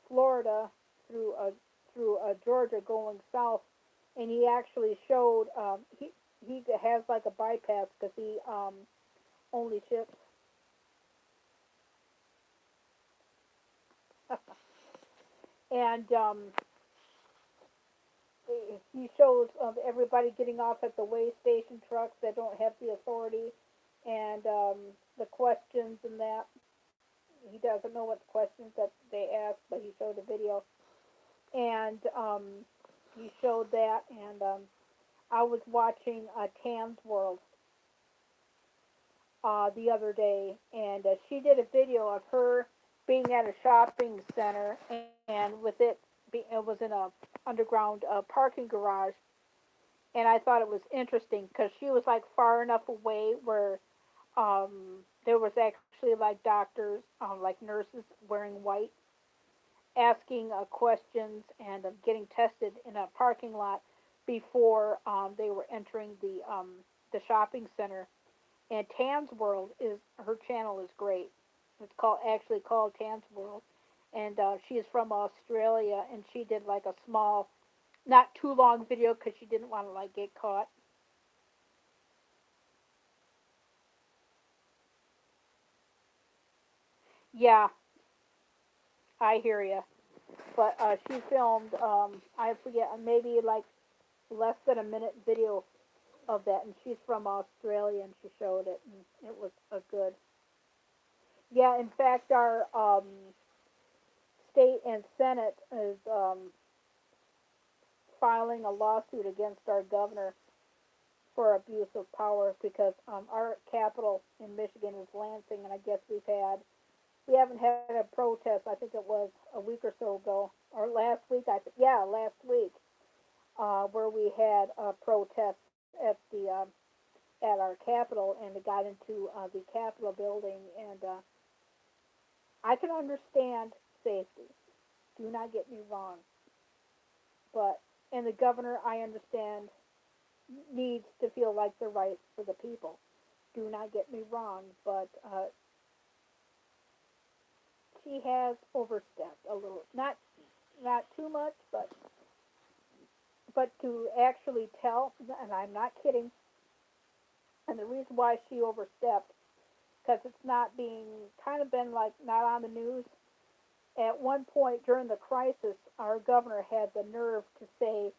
Florida through Georgia going south, and he actually showed he has like a bypass because he only ships. And he shows everybody getting off at the way station trucks that don't have the authority, and the questions and that. He doesn't know what the questions that they ask, but he showed a video, and he showed that, and I was watching Tan's World the other day, and she did a video of her being at a shopping center, and with it was in a underground parking garage, and I thought it was interesting because she was like far enough away where there was actually like doctors, like nurses wearing white, asking questions and getting tested in a parking lot before they were entering the shopping center. And Tan's World is her channel is great. It's called Tan's World, and she is from Australia, and she did like a small, not too long video because she didn't want to like get caught. Yeah, I hear you. But she filmed, I forget, maybe like less than a minute video of that, and she's from Australia, and she showed it, and it was a good. Yeah, in fact, our state and senate is filing a lawsuit against our governor for abuse of power because our capital in Michigan is Lansing, and I guess we haven't had a protest. I think it was a week or so ago, or last week. Last week, where we had a protest at the at our capital, and it got into the Capitol building, and I can understand safety. Do not get me wrong, but and the governor, I understand, needs to feel like the right for the people. Do not get me wrong, but she has overstepped a little. Not too much, but to actually tell, and I'm not kidding. And the reason why she overstepped, because it's not being kind of been like not on the news. At one point during the crisis, our governor had the nerve to say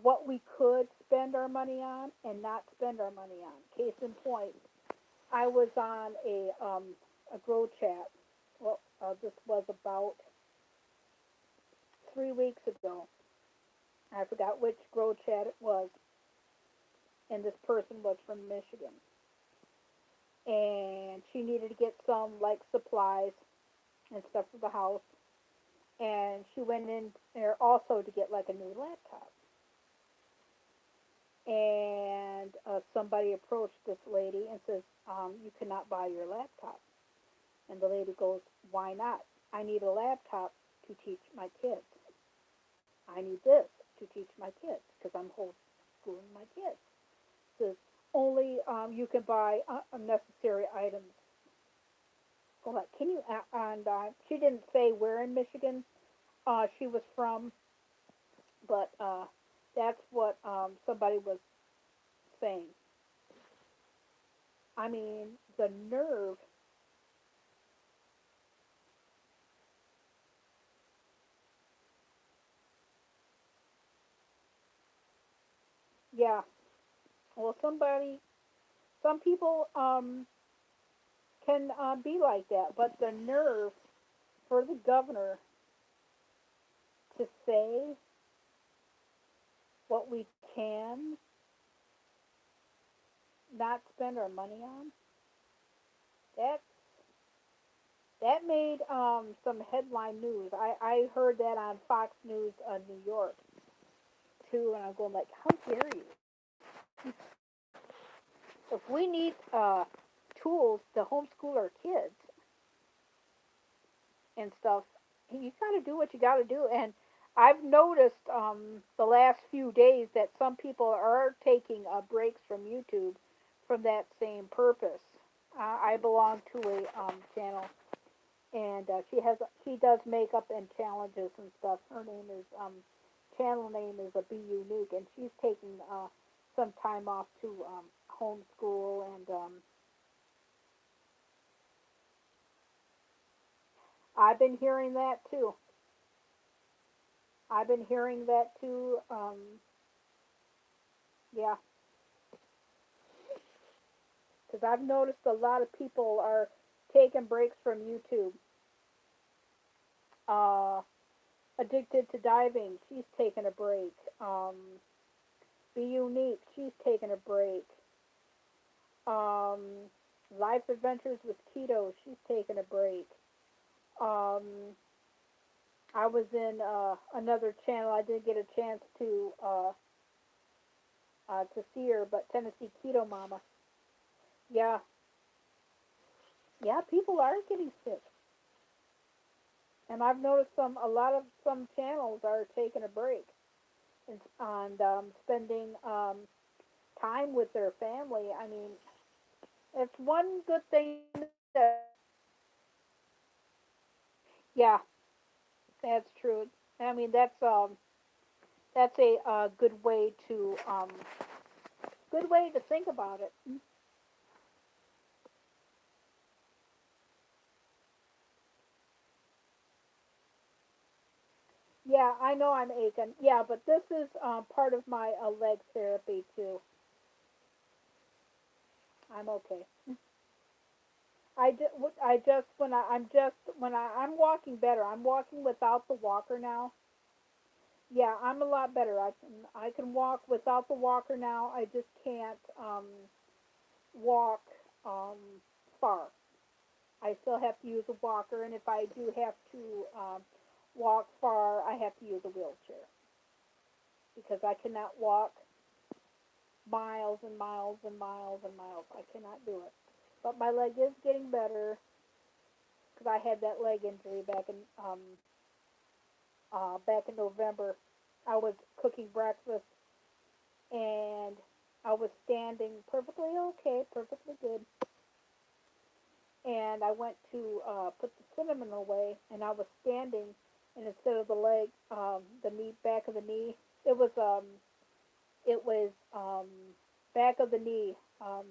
what we could spend our money on and not spend our money on. Case in point, I was on a grow chat. Well, this was about 3 weeks ago. I forgot which grow chat it was, and this person was from Michigan, and she needed to get some like supplies and stuff for the house, and she went in there also to get like a new laptop. And somebody approached this lady and says, "You cannot buy your laptop." And the lady goes, "Why not? I need a laptop to teach my kids. I need this to teach my kids because I'm homeschooling my kids." Says, "Only you can buy unnecessary items." Hold on, can you? And she didn't say where in Michigan she was from, but that's what somebody was. saying. I mean, the nerve. Yeah. Well, some people can be like that, but the nerve for the governor to say what we can not spend our money on, that that made some headline news. I heard that on Fox News New York too, and I'm going like, how dare you? If we need tools to homeschool our kids and stuff, you got to do what you got to do. And I've noticed the last few days that some people are taking breaks from YouTube from that same purpose. I belong to a channel, and she does makeup and challenges and stuff. Her name is channel name is a Be Unique, and she's taking some time off to homeschool, and I've been hearing that too. I've been hearing that too. Yeah, because I've noticed a lot of people are taking breaks from YouTube. Uh, Addicted to diving, she's taking a break. Be Unique, she's taking a break. Um, Life's Adventures with Keto, she's taking a break. Um, I was in another channel. I didn't get a chance to see her, but Tennessee Keto Mama. Yeah, yeah, people are getting sick, and I've noticed a lot of some channels are taking a break and spending time with their family. I mean, it's one good thing that, yeah, that's true. I mean, that's a good way to think about it. Yeah, I know I'm aching. Yeah, but this is part of my leg therapy too. I'm okay. I just when I'm walking better. I'm walking without the walker now. Yeah, I'm a lot better. I can walk without the walker now. I just can't walk um far. I still have to use a walker, and if I do have to walk far, I have to use a wheelchair because I cannot walk miles and miles and miles and miles. I cannot do it. But my leg is getting better because I had that leg injury back in November. I was cooking breakfast and I was standing perfectly okay, perfectly good. And I went to put the cinnamon away, and I was standing, and instead of the leg, the knee, back of the knee, it was it was back of the knee uh,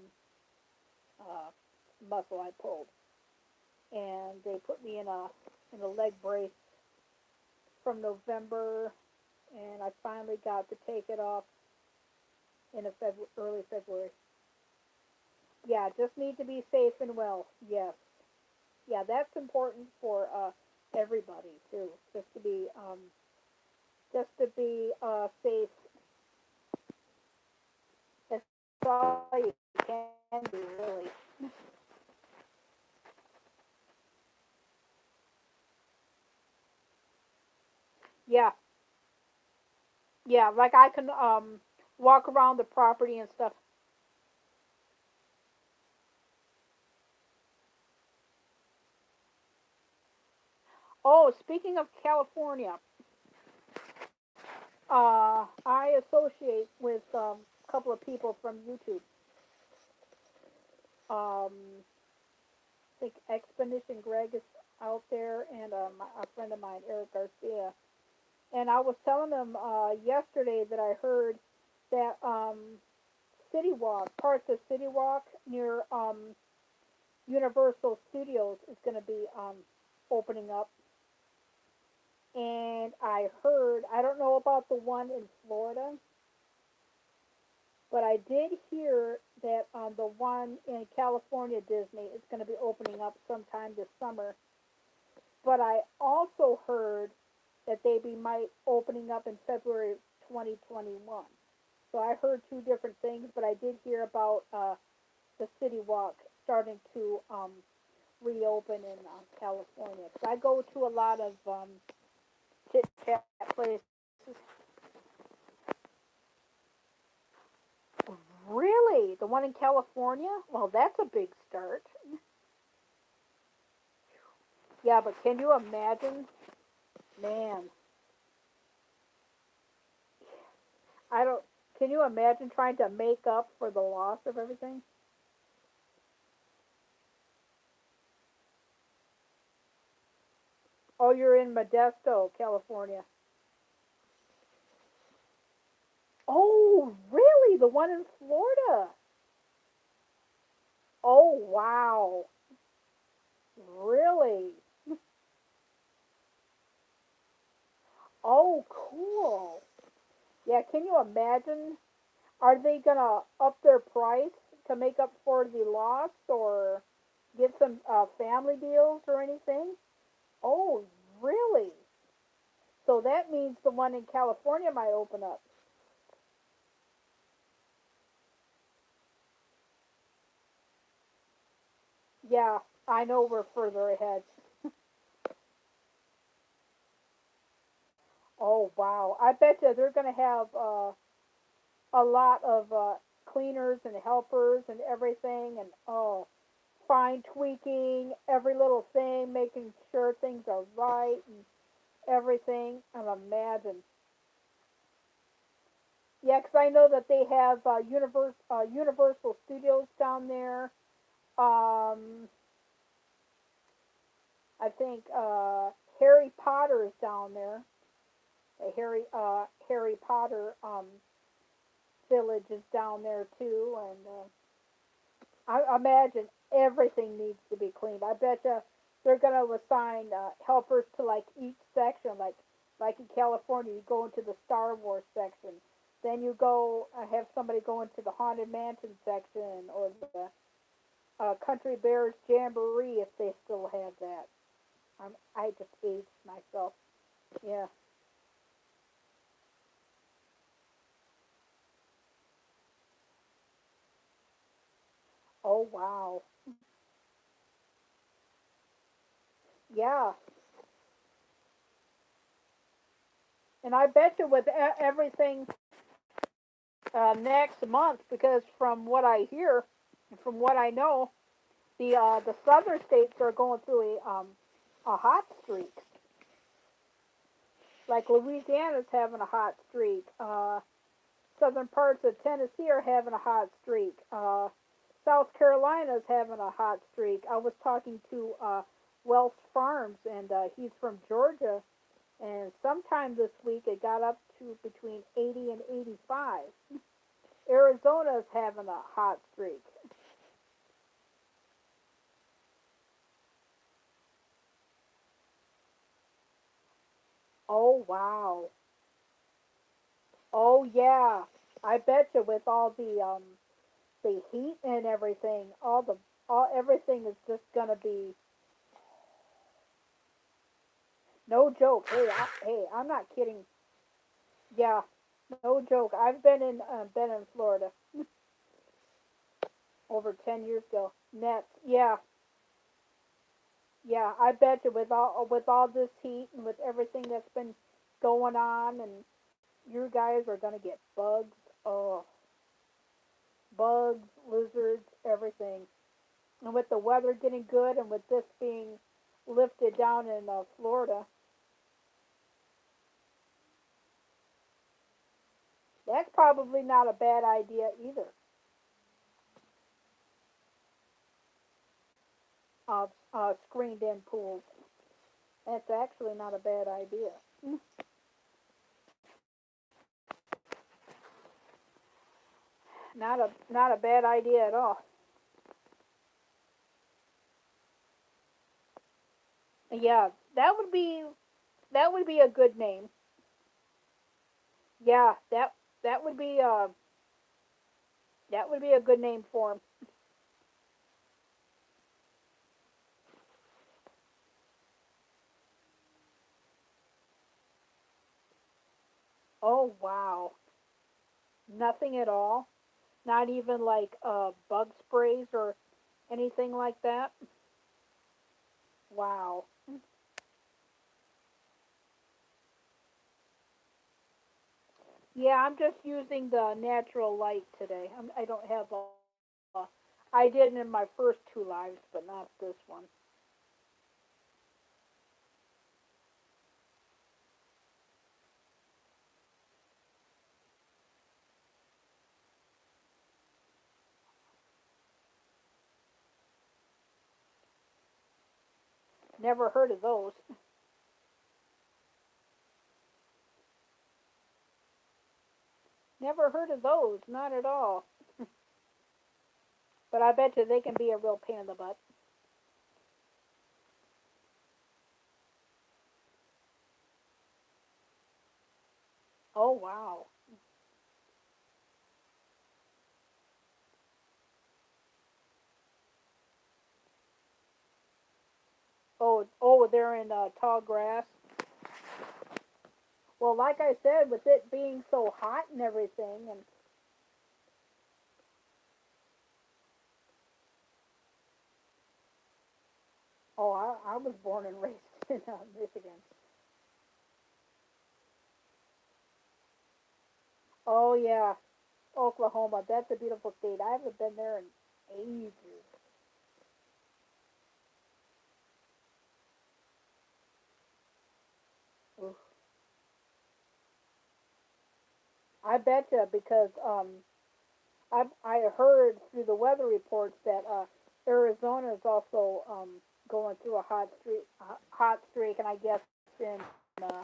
muscle I pulled, and they put me in a leg brace from November, and I finally got to take it off in early February. Yeah, just need to be safe and well. Yes, yeah, that's important for everybody too. Just to be safe. That's all you can do, really. Yeah, yeah. Like I can walk around the property and stuff. Oh, speaking of California, I associate with a couple of people from YouTube. I think Expedition Greg is out there, and a friend of mine, Eric Garcia. And I was telling them yesterday that I heard that City Walk, parts of City Walk near Universal Studios is going to be opening up. And I heard, I don't know about the one in Florida, but I did hear that the one in California Disney is going to be opening up sometime this summer. But I also heard that they might opening up in February 2021. So I heard two different things, but I did hear about the City Walk starting to reopen in California. Because I go to a lot of chit chat places. Really? The one in California? Well, that's a big start. Yeah, but can you imagine? Man, I don't. Can you imagine trying to make up for the loss of everything? Oh, you're in Modesto, California. Oh, really? The one in Florida? Oh, wow. Really? Oh, cool. Yeah, can you imagine? Are they gonna up their price to make up for the loss or get some family deals or anything? Oh, really? So that means the one in California might open up. Yeah, I know we're further ahead. Oh, wow. I bet you they're gonna have a lot of cleaners and helpers and everything, and oh, fine tweaking every little thing, making sure things are right and everything. And imagine, yeah, 'cause I know that they have Universal Studios down there. Um, I think Harry Potter is down there. The Harry Potter village is down there too, and I imagine everything needs to be cleaned. I bet you they're going to assign helpers to like each section. Like in California, you go into the Star Wars section, then you go have somebody go into the Haunted Mansion section or the Country Bears Jamboree if they still have that. I just aged myself. Yeah. Oh wow. Yeah. And I bet you with everything next month, because from what I hear, from what I know, the southern states are going through a hot streak. Like Louisiana's having a hot streak. Southern parts of Tennessee are having a hot streak. South Carolina's having a hot streak. I was talking to Welsh Farms, and he's from Georgia, and sometime this week it got up to between 80 and 85. Arizona's having a hot streak. Oh wow. Oh yeah. I bet you with all the heat and everything, all everything is just gonna be no joke. Hey, I'm not kidding. Yeah, no joke. I've been in Florida over 10 years ago. Nets. Yeah, yeah. I bet you with all this heat and with everything that's been going on, and you guys are gonna get bugs. Oh, bugs, lizards, everything. And with the weather getting good, and with this being lifted down in Florida, that's probably not a bad idea either. Screened in pools. That's actually not a bad idea. Not a bad idea at all. Yeah, that would be that would be a good name. Yeah, that would be that would be a good name for him. Oh wow, nothing at all. Not even like bug sprays or anything like that. Wow. Yeah, I'm just using the natural light today. I don't have a. I did in my first two lives, but not this one. Never heard of those. Never heard of those. Not at all. But I bet you they can be a real pain in the butt. Oh wow. Oh, they're in tall grass. Well, like I said, with it being so hot and everything, and oh, I was born and raised in Michigan. Oh yeah, Oklahoma. That's a beautiful state. I haven't been there in ages. Oof. I bet you because I heard through the weather reports that Arizona is also going through a hot streak, and I guess in uh,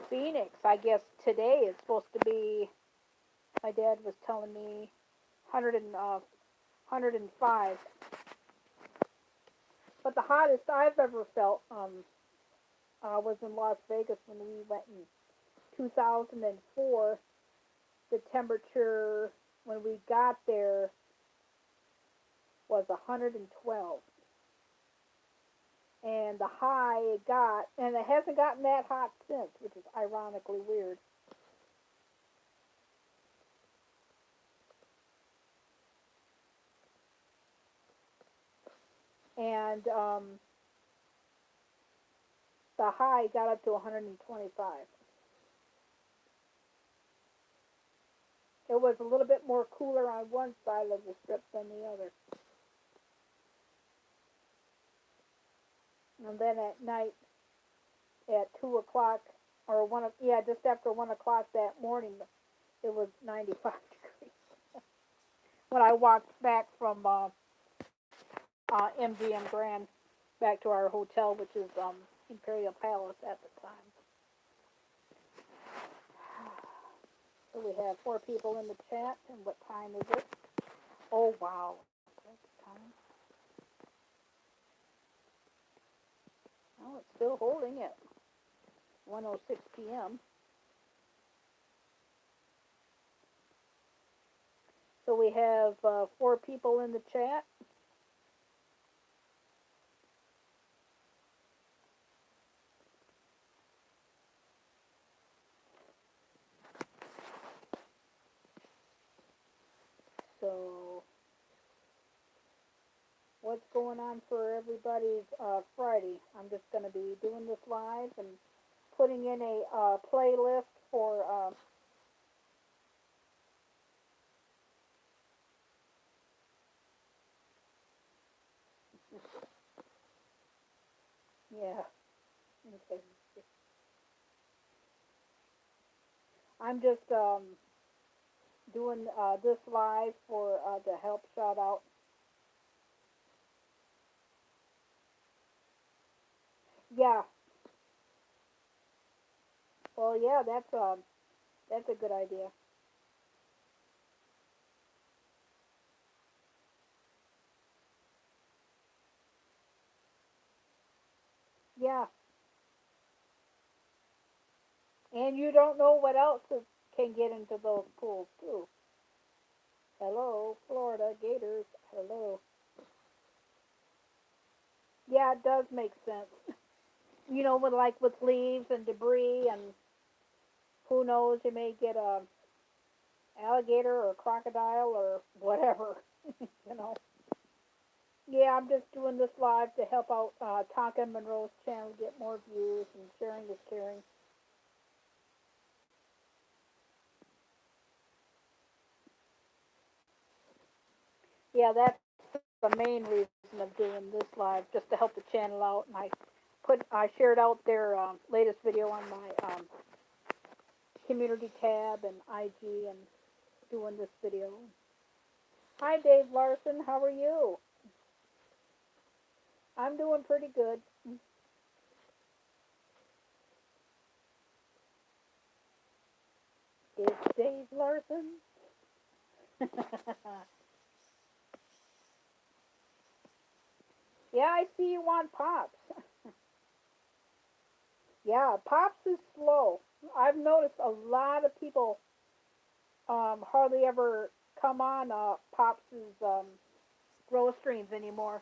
Phoenix, I guess today is supposed to be. My dad was telling me 100 and 105, but the hottest I've ever felt was in Las Vegas when we went in 2004. The temperature when we got there was 112, and the high it got, and it hasn't gotten that hot since, which is ironically weird. And the high got up to 125. It was a little bit more cooler on one side of the strip than the other. And then at night, at 2 o'clock or yeah, just after 1 o'clock that morning, it was 95 degrees. When I walked back from MGM Grand back to our hotel, which is Imperial Palace at the time. So we have 4 people in the chat, and what time is it? Oh wow, that's time. Oh, it's still holding at 1:06 p.m. So we have 4 people in the chat. So what's going on for everybody's Friday? I'm just going to be doing this live and putting in a playlist for. Yeah. Okay. I'm just doing this live for to help shout out. Yeah. Well, yeah, that's a good idea. Yeah. And you don't know what else can get into those pools too. Hello, Florida Gators. Hello. Yeah, it does make sense. You know, with like with leaves and debris and who knows, you may get a alligator or a crocodile or whatever. You know. Yeah, I'm just doing this live to help out Tonka Monroe's channel get more views, and sharing is caring. Yeah, that's the main reason of doing this live, just to help the channel out. And I shared out their latest video on my community tab and IG, and doing this video. Hi, Dave Larson. How are you? I'm doing pretty good. It's Dave Larson. Yeah, I see you on Pops. Yeah, Pops is slow. I've noticed a lot of people hardly ever come on Pops's grow streams anymore.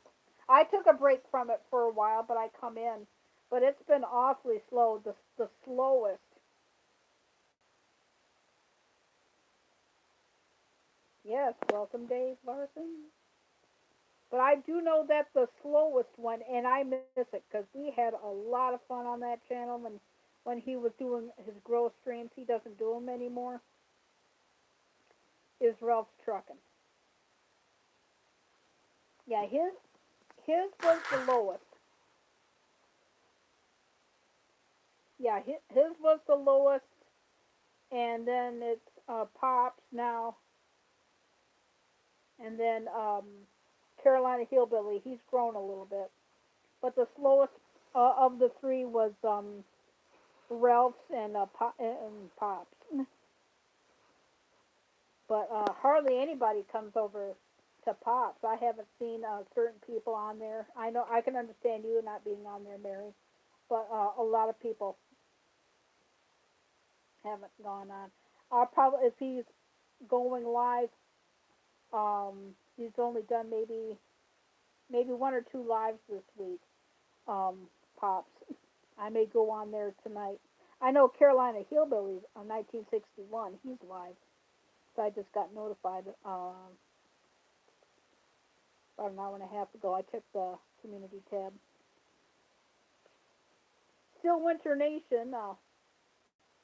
I took a break from it for a while, but I come in. But it's been awfully slow, the slowest. Yes, welcome Dave Larson. But I do know that's the slowest one, and I miss it because we had a lot of fun on that channel when he was doing his grow streams. He doesn't do them anymore. Is Ralph's trucking? Yeah, his was the lowest. Yeah, his was the lowest, and then it's Pops now, and then Carolina Hillbilly. He's grown a little bit, but the slowest of the three was Ralph's and Pops. But hardly anybody comes over to Pops. I haven't seen certain people on there. I know I can understand you not being on there, Mary, but a lot of people haven't gone on. I'll probably, if he's going live, he's only done maybe one or two lives this week. Pops. I may go on there tonight. I know Carolina Hillbillies on 1961. He's live. So I just got notified about an hour and a half ago. I checked the community tab. Still Winter Nation.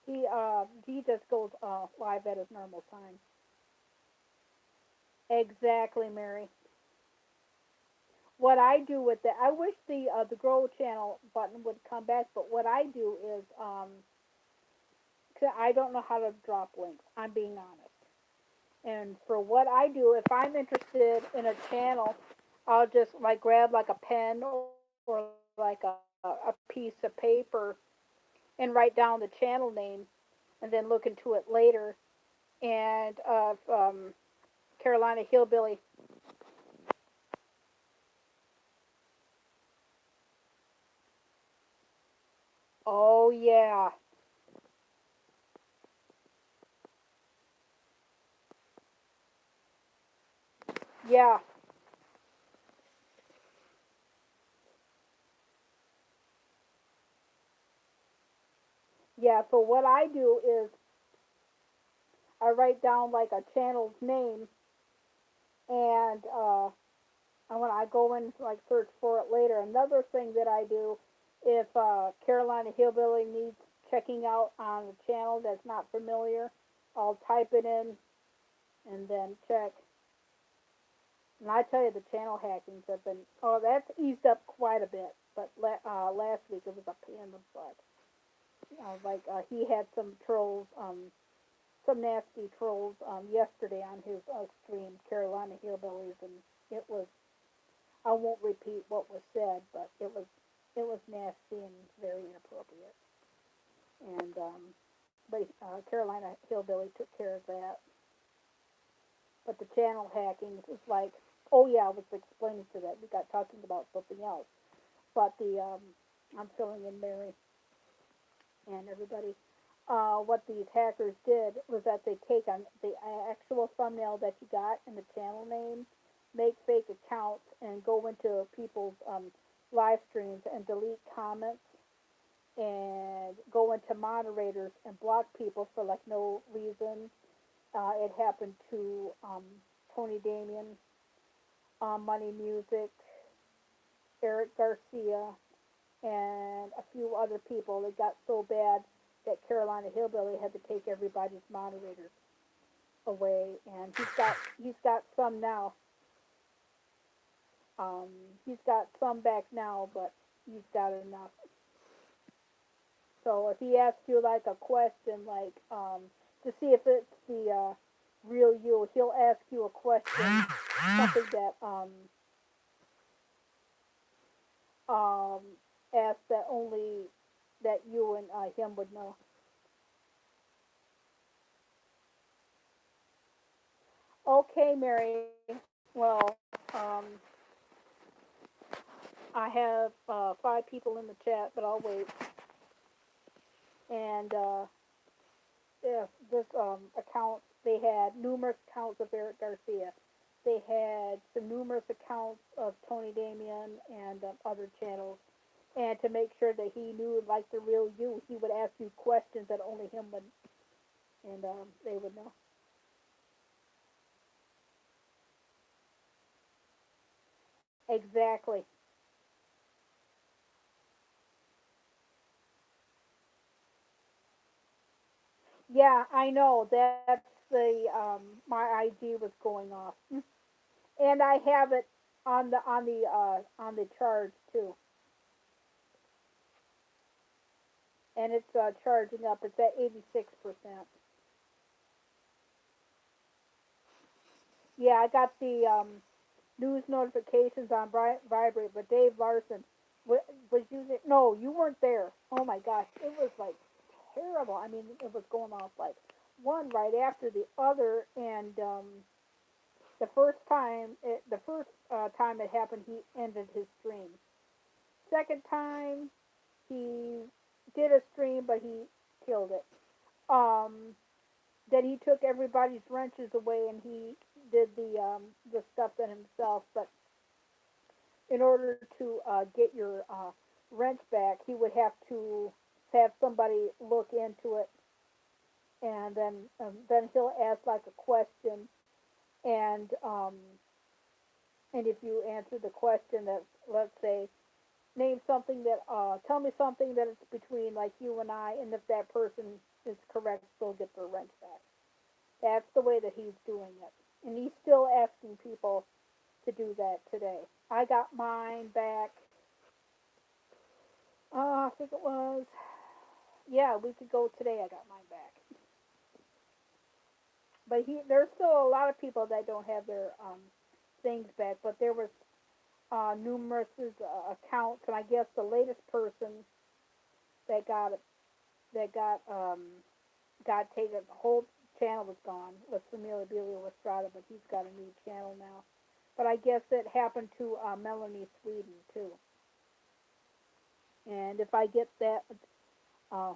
He just goes live at his normal time. Exactly, Mary. What I do with that, I wish the Grow Channel button would come back. But what I do is, 'cause I don't know how to drop links. I'm being honest. And for what I do, if I'm interested in a channel, I'll just like grab like a pen or like a piece of paper and write down the channel name, and then look into it later. And Carolina Hillbilly. Oh yeah, yeah, yeah. So what I do is I write down like a channel's name, and when I go in like search for it later. Another thing that I do, if Carolina Hillbilly needs checking out on a channel that's not familiar, I'll type it in and then check. And I tell you, the channel hackings have been, oh, that's eased up quite a bit. But last week it was a pain in the butt. He had some trolls, some nasty trolls yesterday on his stream, Carolina Hillbillies, and it was, I won't repeat what was said, but it was nasty and very inappropriate. And but Carolina Hillbilly took care of that. But the channel hacking was oh yeah, I was explaining to that. We got talking about something else, but the I'm filling in Mary and everybody. What these hackers did was that they take on the actual thumbnail that you got and the channel name, make fake accounts, and go into people's live streams and delete comments and go into moderators and block people for like no reason. It happened to Tony Damien, Money Music, Eric Garcia, and a few other people. It got so bad that Carolina Hillbilly had to take everybody's moderators away, and he's got some now. Um, he's got some back now, but he's got enough. So if he asks you like a question, like to see if it's the real you, he'll ask you a question, something that um ask that only that you and him would know. Okay, Mary. Well, I have 5 people in the chat, but I'll wait. And if this account, they had numerous accounts of Eric Garcia. They had some numerous accounts of Tony Damien and other channels. And to make sure that he knew, like the real you, he would ask you questions that only him would, and they would know. Exactly. Yeah, I know. That's the my ID was going off, and I have it on the charge too, and it's charging up. It's at 86%. Yeah, I got the news notifications on vibrate, but Dave Larson was using. No, you weren't there. Oh my gosh, it was like terrible. I mean, it was going off like one right after the other, and the first time it happened, he ended his stream. Second time, he did a stream, but he killed it. Um, then he took everybody's wrenches away, and he did the stuff then himself. But in order to get your wrench back, he would have to have somebody look into it, and then he'll ask like a question, and and if you answer the question that, let's say, name something that tell me something that it's between like you and I, and if that person is correct, they'll get their wrench back. That's the way that he's doing it, and he's still asking people to do that today. I got mine back. I think it was, yeah, a week ago today. I got mine back. But there's still a lot of people that don't have their things back. But there was numerous accounts, and I guess the latest person that got taken, the whole channel was gone. Was Familia Bilio Estrada, but he's got a new channel now. But I guess it happened to Melanie Sweden too. And if I get that, uh,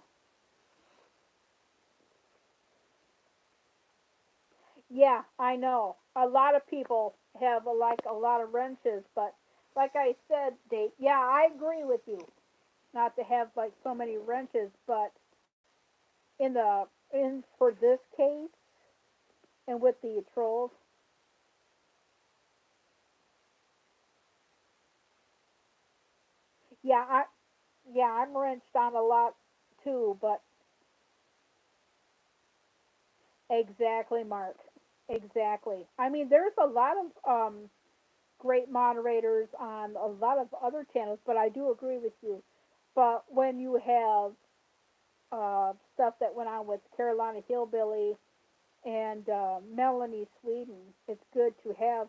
yeah, I know. A lot of people have a lot of wrenches, but like I said, Dave, yeah, I agree with you. Not to have like so many wrenches, but in for this case and with the trolls, yeah, I'm wrenched on a lot too, but exactly, Mark, exactly. I mean, there's a lot of great moderators on a lot of other channels, but I do agree with you. But when you have stuff that went on with Carolina Hillbilly and Melanie Sweden, it's good to have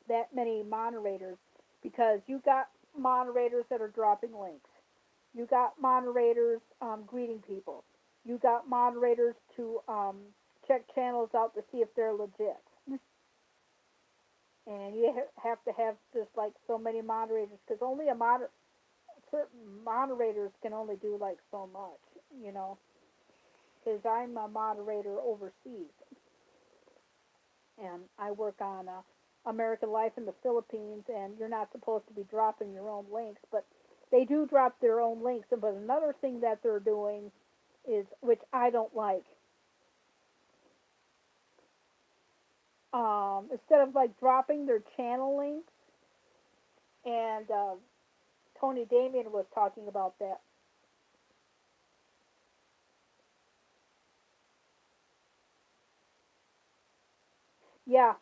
that many moderators because you got moderators that are dropping links. You got moderators greeting people. You got moderators to check channels out to see if they're legit. And you have to have just like so many moderators because only a certain moderators can only do like so much, you know, because I'm a moderator overseas and I work on American Life in the Philippines, and you're not supposed to be dropping your own links, but they do drop their own links. But another thing that they're doing is, which I don't like, instead of like dropping their channel links, and Tony Damien was talking about that. Yeah,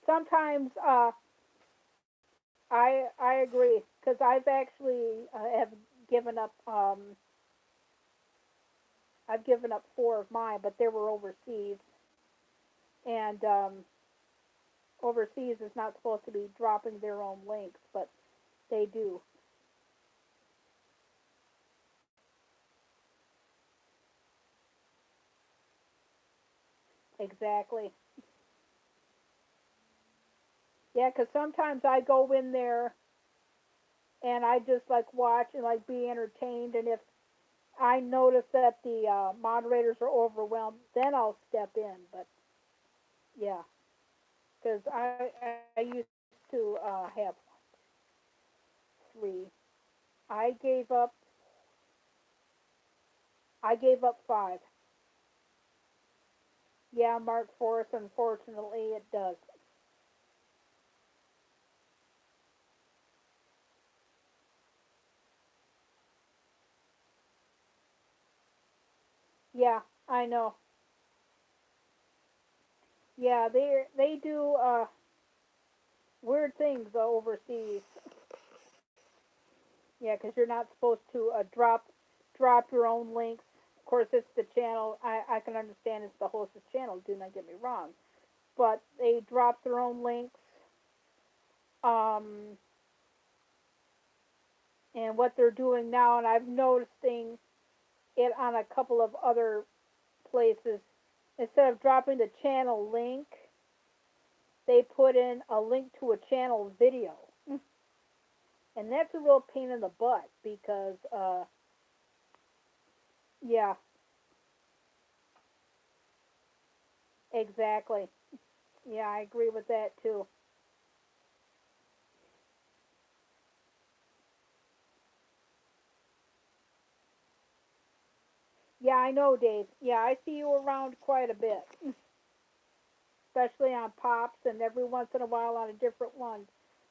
sometimes I agree because I've actually have given up I've given up four of mine, but they were overseas, and overseas is not supposed to be dropping their own links, but they do. Exactly. Yeah, because sometimes I go in there and I just like watch and like be entertained, and if I notice that the moderators are overwhelmed, then I'll step in. But yeah, because I used to have three. I gave up I gave up five. Yeah, Mark Forrest, unfortunately, it does. Yeah, I know. Yeah, they do weird things overseas. Yeah, because you're not supposed to drop your own links. Of course, it's the channel. I can understand it's the host's channel. Do not get me wrong, but they drop their own links. Um, and what they're doing now, and I've noticing it on a couple of other places. Instead of dropping the channel link, they put in a link to a channel video, and that's a real pain in the butt because, yeah, exactly. Yeah, I agree with that too. Yeah, I know, Dave. Yeah, I see you around quite a bit, especially on Pops and every once in a while on a different one.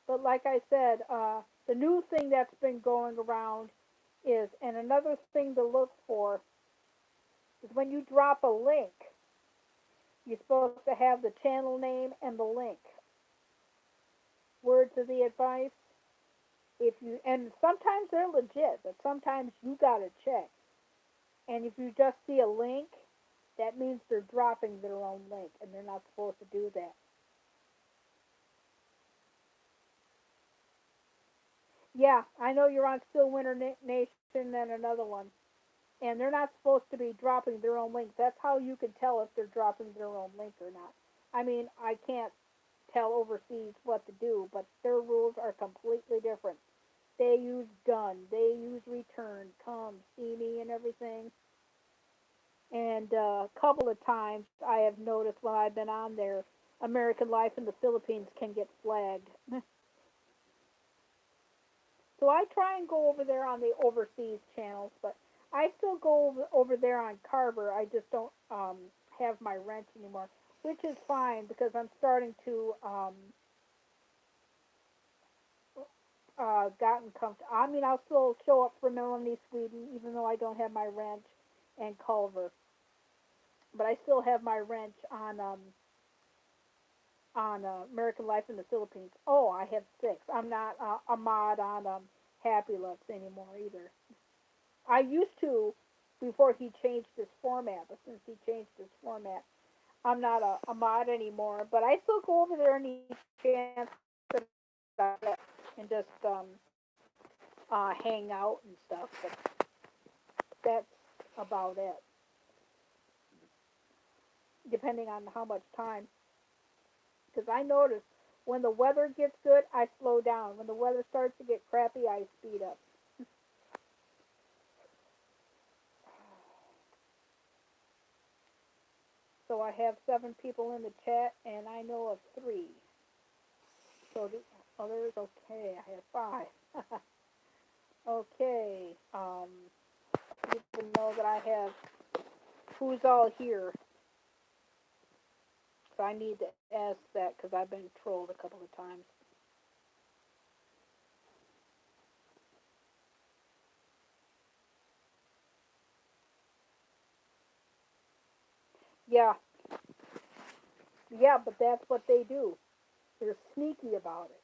But like I said, the new thing that's been going around is, and another thing to look for is when you drop a link, you're supposed to have the channel name and the link. Words of the advice. If you, and sometimes they're legit, but sometimes you gotta check. And if you just see a link, that means they're dropping their own link, and they're not supposed to do that. Yeah, I know you're on Still Winter Nation and another one, and they're not supposed to be dropping their own links. That's how you can tell if they're dropping their own link or not. I mean, I can't tell overseas what to do, but their rules are completely different. They use done, they use return, come, see me, and everything. And a couple of times I have noticed when I've been on there, American Life in the Philippines can get flagged. So I try and go over there on the overseas channels, but I still go over there on Carver. I just don't have my wrench anymore, which is fine because I'm starting to gotten comfortable. I mean, I'll still show up for Melanie Sweden even though I don't have my wrench and Culver, but I still have my wrench on American Life in the Philippines. Oh, I have six. I'm not a mod on Happy Lux anymore either. I used to before he changed his format, but since he changed his format, I'm not a mod anymore. But I still go over there any chance that I get and just hang out and stuff. But that's about it, depending on how much time. Because I noticed When the weather gets good, I slow down. When the weather starts to get crappy, I speed up. So I have 7 people in the chat, and I know of 3. So the others, okay, I have 5. Okay, people know that I have who's all here. So I need to ask that because I've been trolled a couple of times. Yeah, yeah, but that's what they do. They're sneaky about it.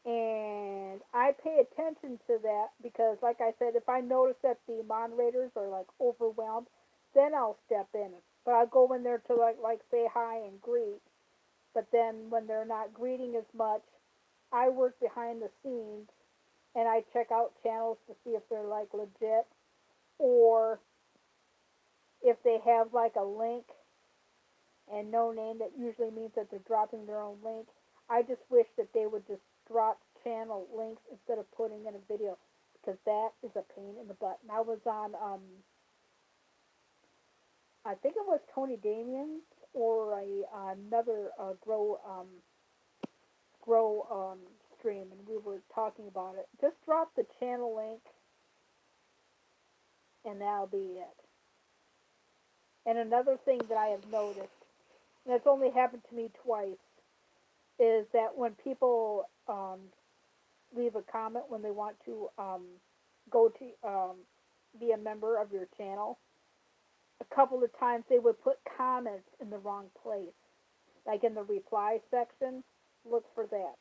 And I pay attention to that because, like I said, if I notice that the moderators are like overwhelmed, then I'll step in. But I'll go in there to like say hi and greet. But then when they're not greeting as much, I work behind the scenes and I check out channels to see if they're like legit or if they have like a link and no name, that usually means that they're dropping their own link. I just wish that they would just drop channel links instead of putting in a video because that is a pain in the butt. And I was on, I think it was Tony Damien's or another grow stream, and we were talking about it. Just drop the channel link, and that'll be it. And another thing that I have noticed, and it's only happened to me twice, is that when people leave a comment when they want to go to be a member of your channel, a couple of times they would put comments in the wrong place, like in the reply section. Look for that.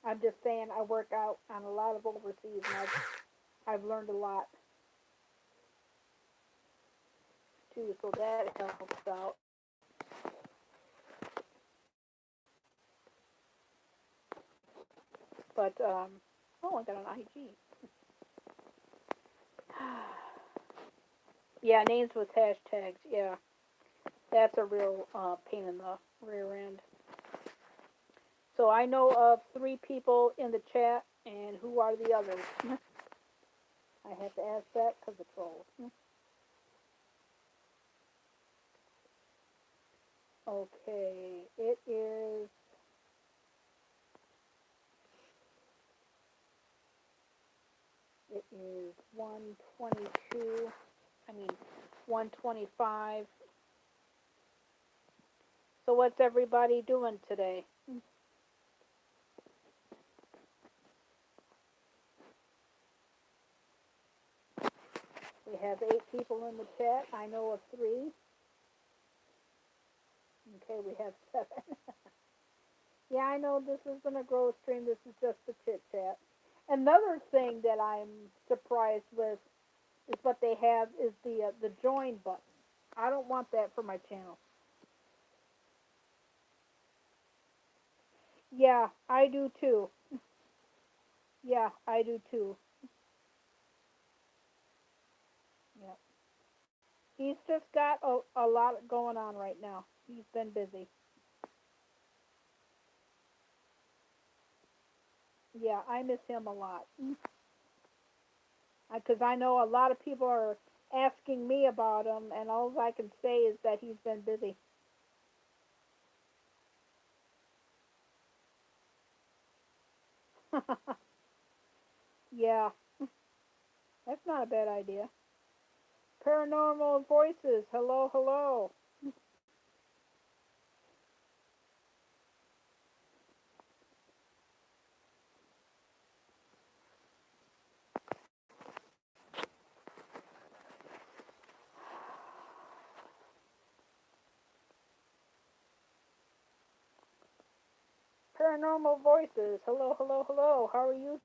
I'm just saying, I work out on a lot of overseas, and I've learned a lot too, so that helps out. But oh, I got an IG. Yeah, names with hashtags. Yeah, that's a real pain in the rear end. So I know of 3 people in the chat, and who are the others? I have to ask that because of trolls. Okay, it is. It is 1:22. I mean, 1:25. So what's everybody doing today? We have 8 people in the chat. I know of 3. Okay, we have 7. Yeah, I know this isn't a grow stream. This is just a chit chat. Another thing that I'm surprised with is what they have is the join button. I don't want that for my channel. Yeah, I do too. Yeah, I do too. Yeah. He's just got a lot going on right now. He's been busy. Yeah, I miss him a lot. Because I know a lot of people are asking me about him, and all I can say is that he's been busy. Yeah, that's not a bad idea. Paranormal voices, hello, hello. Paranormal voices, hello, hello, hello. How are you?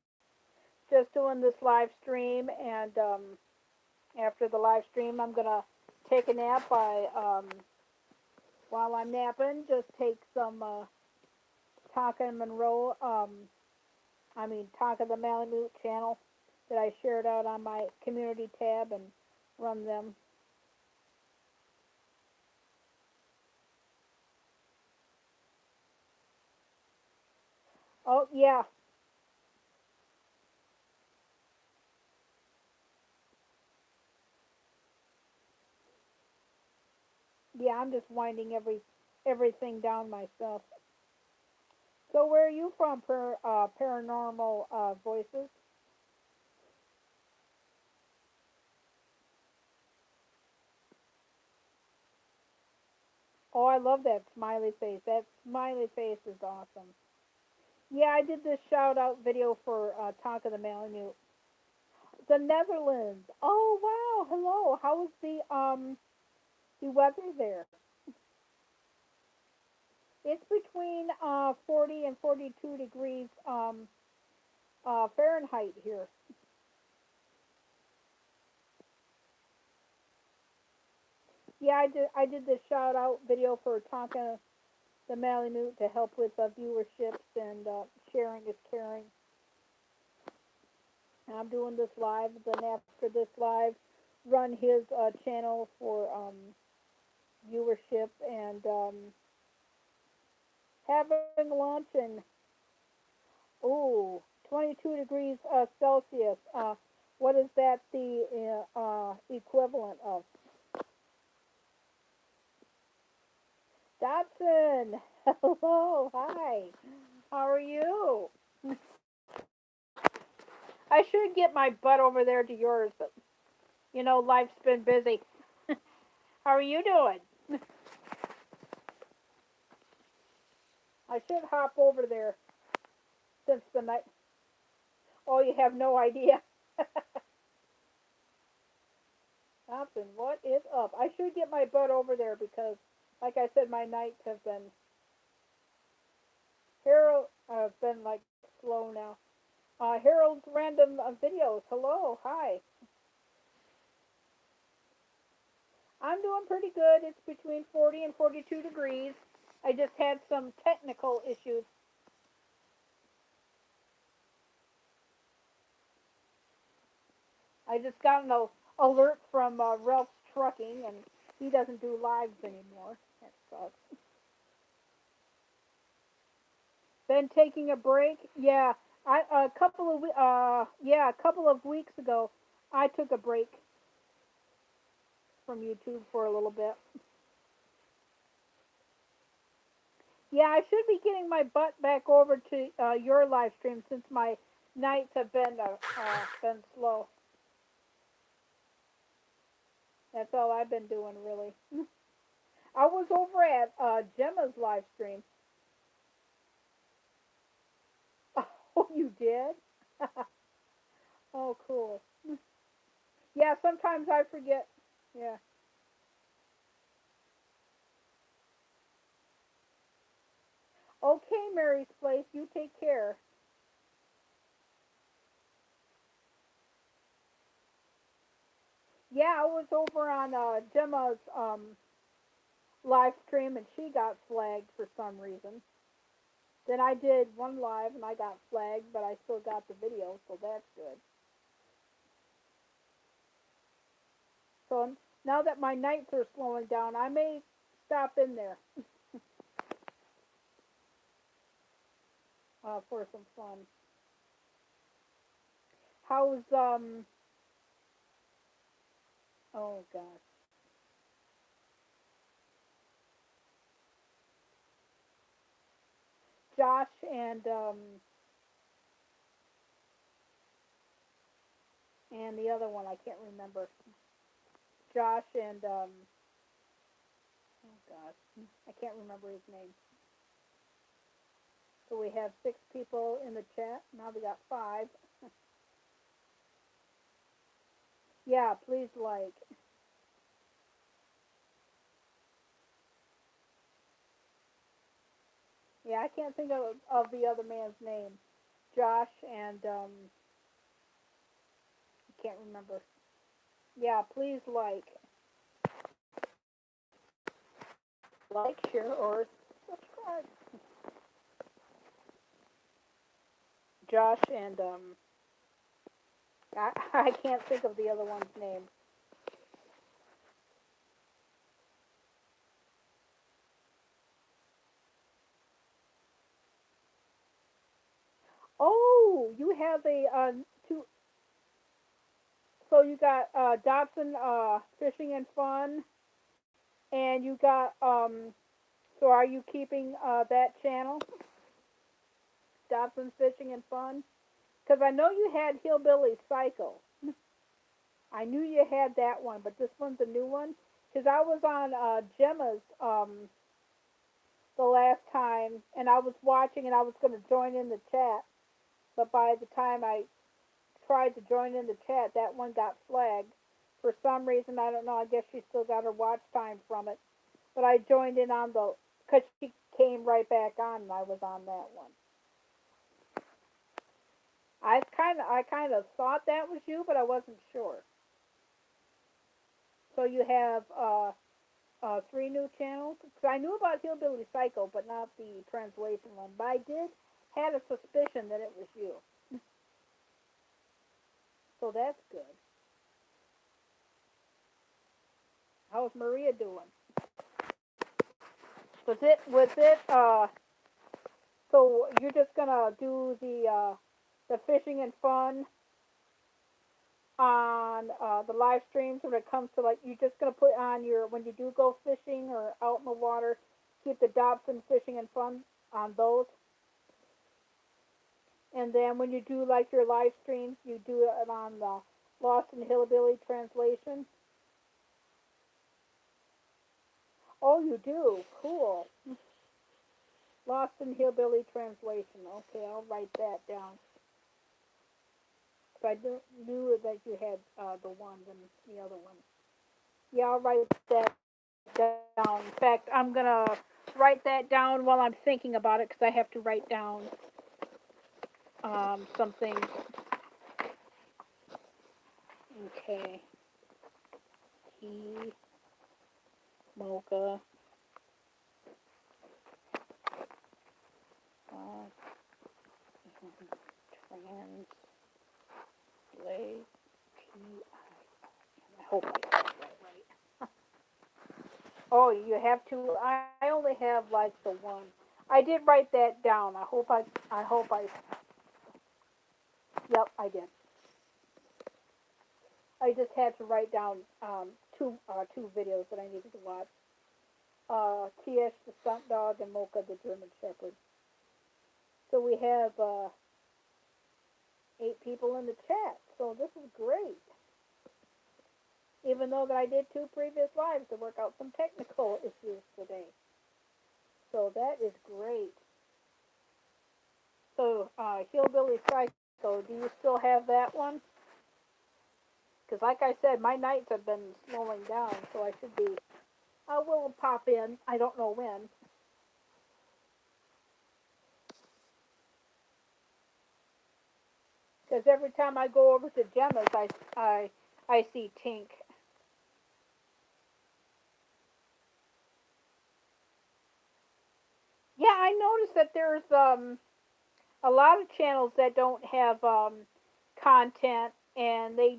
Just doing this live stream, and after the live stream, I'm gonna take a nap. While I'm napping, just take some Taka Monroe, Taka the Malamute channel that I shared out on my community tab and run them. Oh, yeah. Yeah, I'm just winding everything down myself. So where are you from, paranormal voices? Oh, I love that smiley face. That smiley face is awesome. Yeah, I did this shout out video for Tonka the Malamute. The Netherlands. Oh wow, hello. How is the weather there? It's between 40 and 42 degrees Fahrenheit here. Yeah, I did this shout out video for Tonka the Malamute to help with viewerships and sharing is caring. And I'm doing this live. Then after this live, run his channel for viewership and having lunch and ooh, 22 degrees Celsius. What is that the equivalent of? Dotson, hello, hi. How are you? I should get my butt over there to yours, but life's been busy. How are you doing? I should hop over there since the night. Oh, you have no idea. Thompson, what is up? I should get my butt over there because, like I said, my nights have been Harold. Been like slow now. Harold's random videos. Hello, hi. I'm doing pretty good. It's between 40 and 42 degrees. I just had some technical issues. I just got an alert from Ralph's Trucking, and he doesn't do lives anymore. That sucks. Been taking a break. Yeah, a couple of weeks ago, I took a break from YouTube for a little bit. Yeah, I should be getting my butt back over to your live stream since my nights have been slow. That's all I've been doing really. I was over at Gemma's live stream. Oh, you did? Oh, cool. Yeah, sometimes I forget. Yeah. Okay, Mary's Place. You take care. Yeah, I was over on Gemma's live stream and she got flagged for some reason. Then I did one live and I got flagged, but I still got the video, so that's good. So now that my nights are slowing down, I may stop in there for some fun. How's Oh gosh, Josh and the other one I can't remember. Josh and oh gosh, I can't remember his name. So we have 6 people in the chat. Now we got 5. Yeah, please like. Yeah, I can't think of the other man's name. Josh and I can't remember. Yeah, please share, or subscribe. Josh and I can't think of the other one's name. so you have a two. So you got Dobson Fishing and Fun, and you got So are you keeping that channel, Dobson's Fishing and Fun? Because I know you had Hillbilly Psycho. I knew you had that one, but this one's a new one. Because I was on Gemma's the last time, and I was watching, and I was going to join in the chat, but by the time I tried to join in the chat, that one got flagged. For some reason, I don't know, I guess she still got her watch time from it. But I joined in on because she came right back on, and I was on that one. I kind of thought that was you, but I wasn't sure. So you have 3 new channels. Because I knew about Hillbilly Psycho, but not the translation one. But I had a suspicion that it was you. So that's good. How's Maria doing? So you're just gonna do the fishing and fun on the live streams when it comes to, like, you're just gonna put on your, when you do go fishing or out in the water, keep the Dobson Fishing and Fun on those. And then when you do like your live streams, you do it on the Lost and Hillbilly translation. Oh, you do? Cool. Lost and Hillbilly translation. Okay, I'll write that down. So I knew that you had the one and the other one. Yeah, I'll write that down. In fact, I'm going to write that down while I'm thinking about it, because I have to write down some things. Okay. Key, Mocha, translate, I hope I got that right. Oh, you have two. I only have like the one. I did write that down. I hope I. Yep, I did. I just had to write down two videos that I needed to watch. TS the stunt dog and Mocha the German Shepherd. So we have 8 people in the chat. So this is great. Even though that I did 2 previous lives to work out some technical issues today. So that is great. So Hillbilly Psycho, do you still have that one? Because like I said, my nights have been slowing down, so I should be. I will pop in. I don't know when. Because every time I go over to Gemma's, I see Tink. Yeah, I noticed that there's a lot of channels that don't have content, and they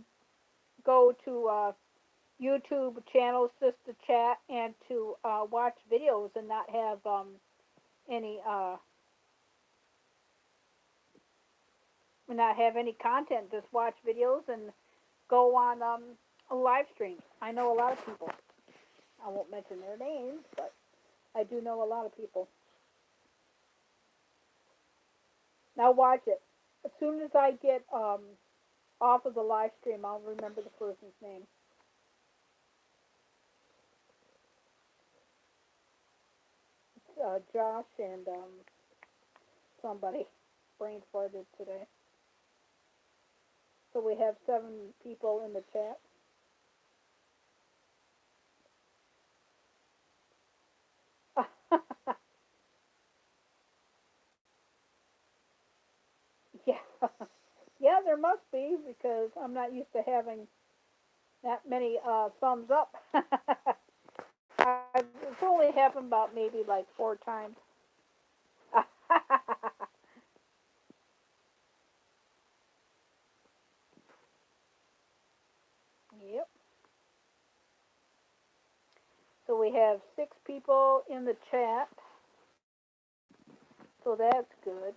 go to YouTube channels just to chat and to watch videos and not have any content. Just watch videos and go on a live stream. I know a lot of people. I won't mention their names, but I do know a lot of people. Now watch it. As soon as I get off of the live stream, I'll remember the person's name. It's Josh and somebody brain farted today. So we have 7 people in the chat. Yeah. Yeah, there must be, because I'm not used to having that many thumbs up. It's only happened about maybe like 4 times. Yep. So we have 6 people in the chat. So that's good.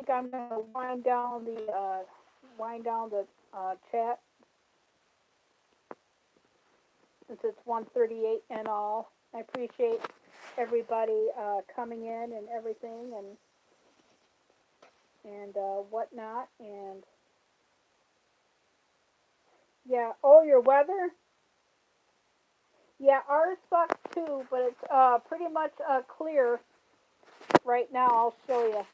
think I'm gonna wind down the chat since it's 1:38 and all. I appreciate everybody coming in and everything and whatnot. And yeah, oh, your weather. Yeah, ours sucks too, but it's pretty much clear right now. I'll show you.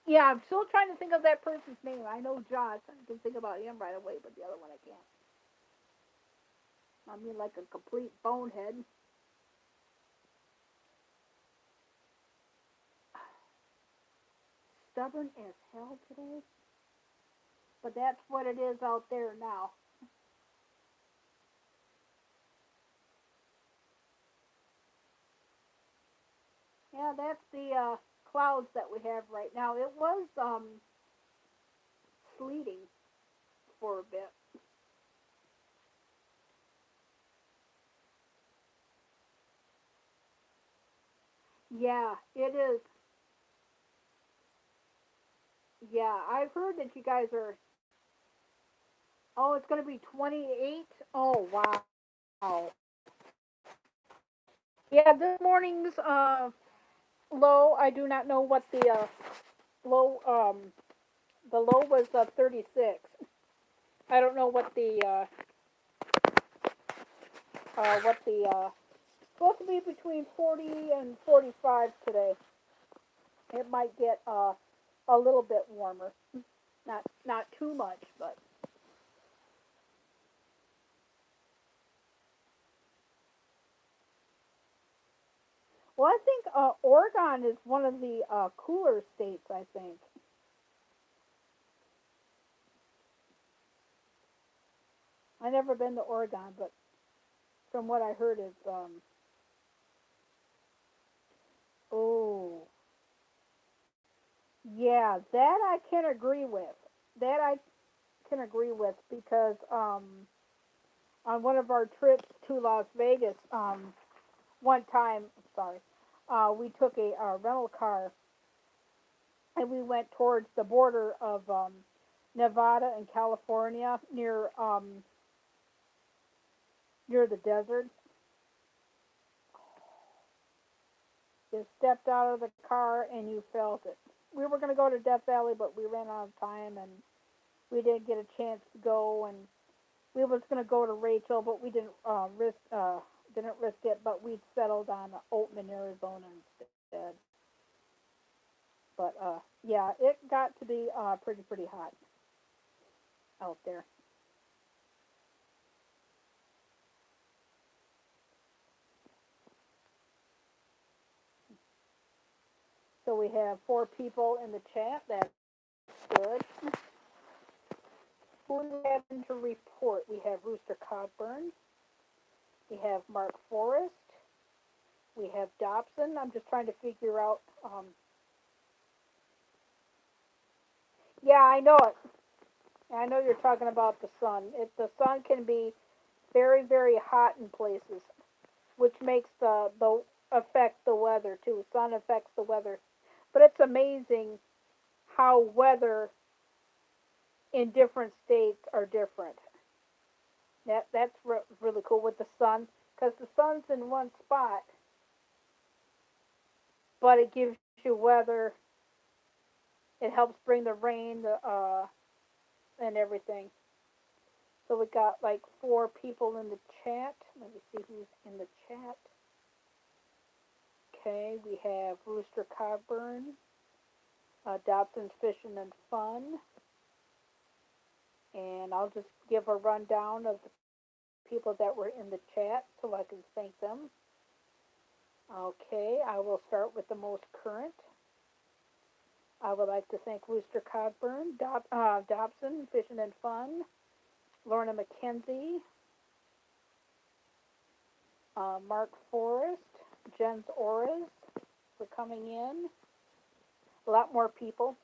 Yeah, I'm still trying to think of that person's name. I know Josh. I can think about him right away, but the other one I can't. I mean, like a complete bonehead. Stubborn as hell today. But that's what it is out there now. Yeah, that's the clouds that we have right now. It was sleeting for a bit. Yeah, it is. Yeah, I've heard that you guys are. Oh, it's going to be 28. Oh, wow. Yeah, this morning's low. I do not know what low. The low was 36. I don't know what the supposed to be between 40 and 45 today. It might get a little bit warmer. Not too much, but well, I think Oregon is one of the cooler states. I think I never been to Oregon, but from what I heard is oh yeah, that I can agree with. That I can agree with because on one of our trips to Las Vegas one time, sorry, we took a rental car and we went towards the border of Nevada and California near the desert. You stepped out of the car and you felt it. We were going to go to Death Valley, but we ran out of time and we didn't get a chance to go. And we was going to go to Rachel, but we didn't risk it. But we settled on Oatman, Arizona instead. But yeah, it got to be pretty hot out there. So we have 4 people in the chat. That's good. Who do we have to report? We have Rooster Cogburn. We have Mark Forrest. We have Dobson. I'm just trying to figure out. Yeah, I know it. I know you're talking about the sun. The sun can be very hot in places, which makes the affect the weather too. Sun affects the weather, but it's amazing how weather in different states are different. That's really cool with the sun because the sun's in one spot, but it gives you weather. It helps bring the rain, and everything. So we got like 4 people in the chat. Let me see who's in the chat. Okay, we have Rooster Cogburn, Dobson's Fishing and Fun, and I'll just give a rundown of the people that were in the chat so I can thank them. Okay, I will start with the most current. I would like to thank Rooster Cogburn, Dobson, Fishing and Fun, Lorna McKenzie, Mark Forrest, Jens Orris for coming in. A lot more people.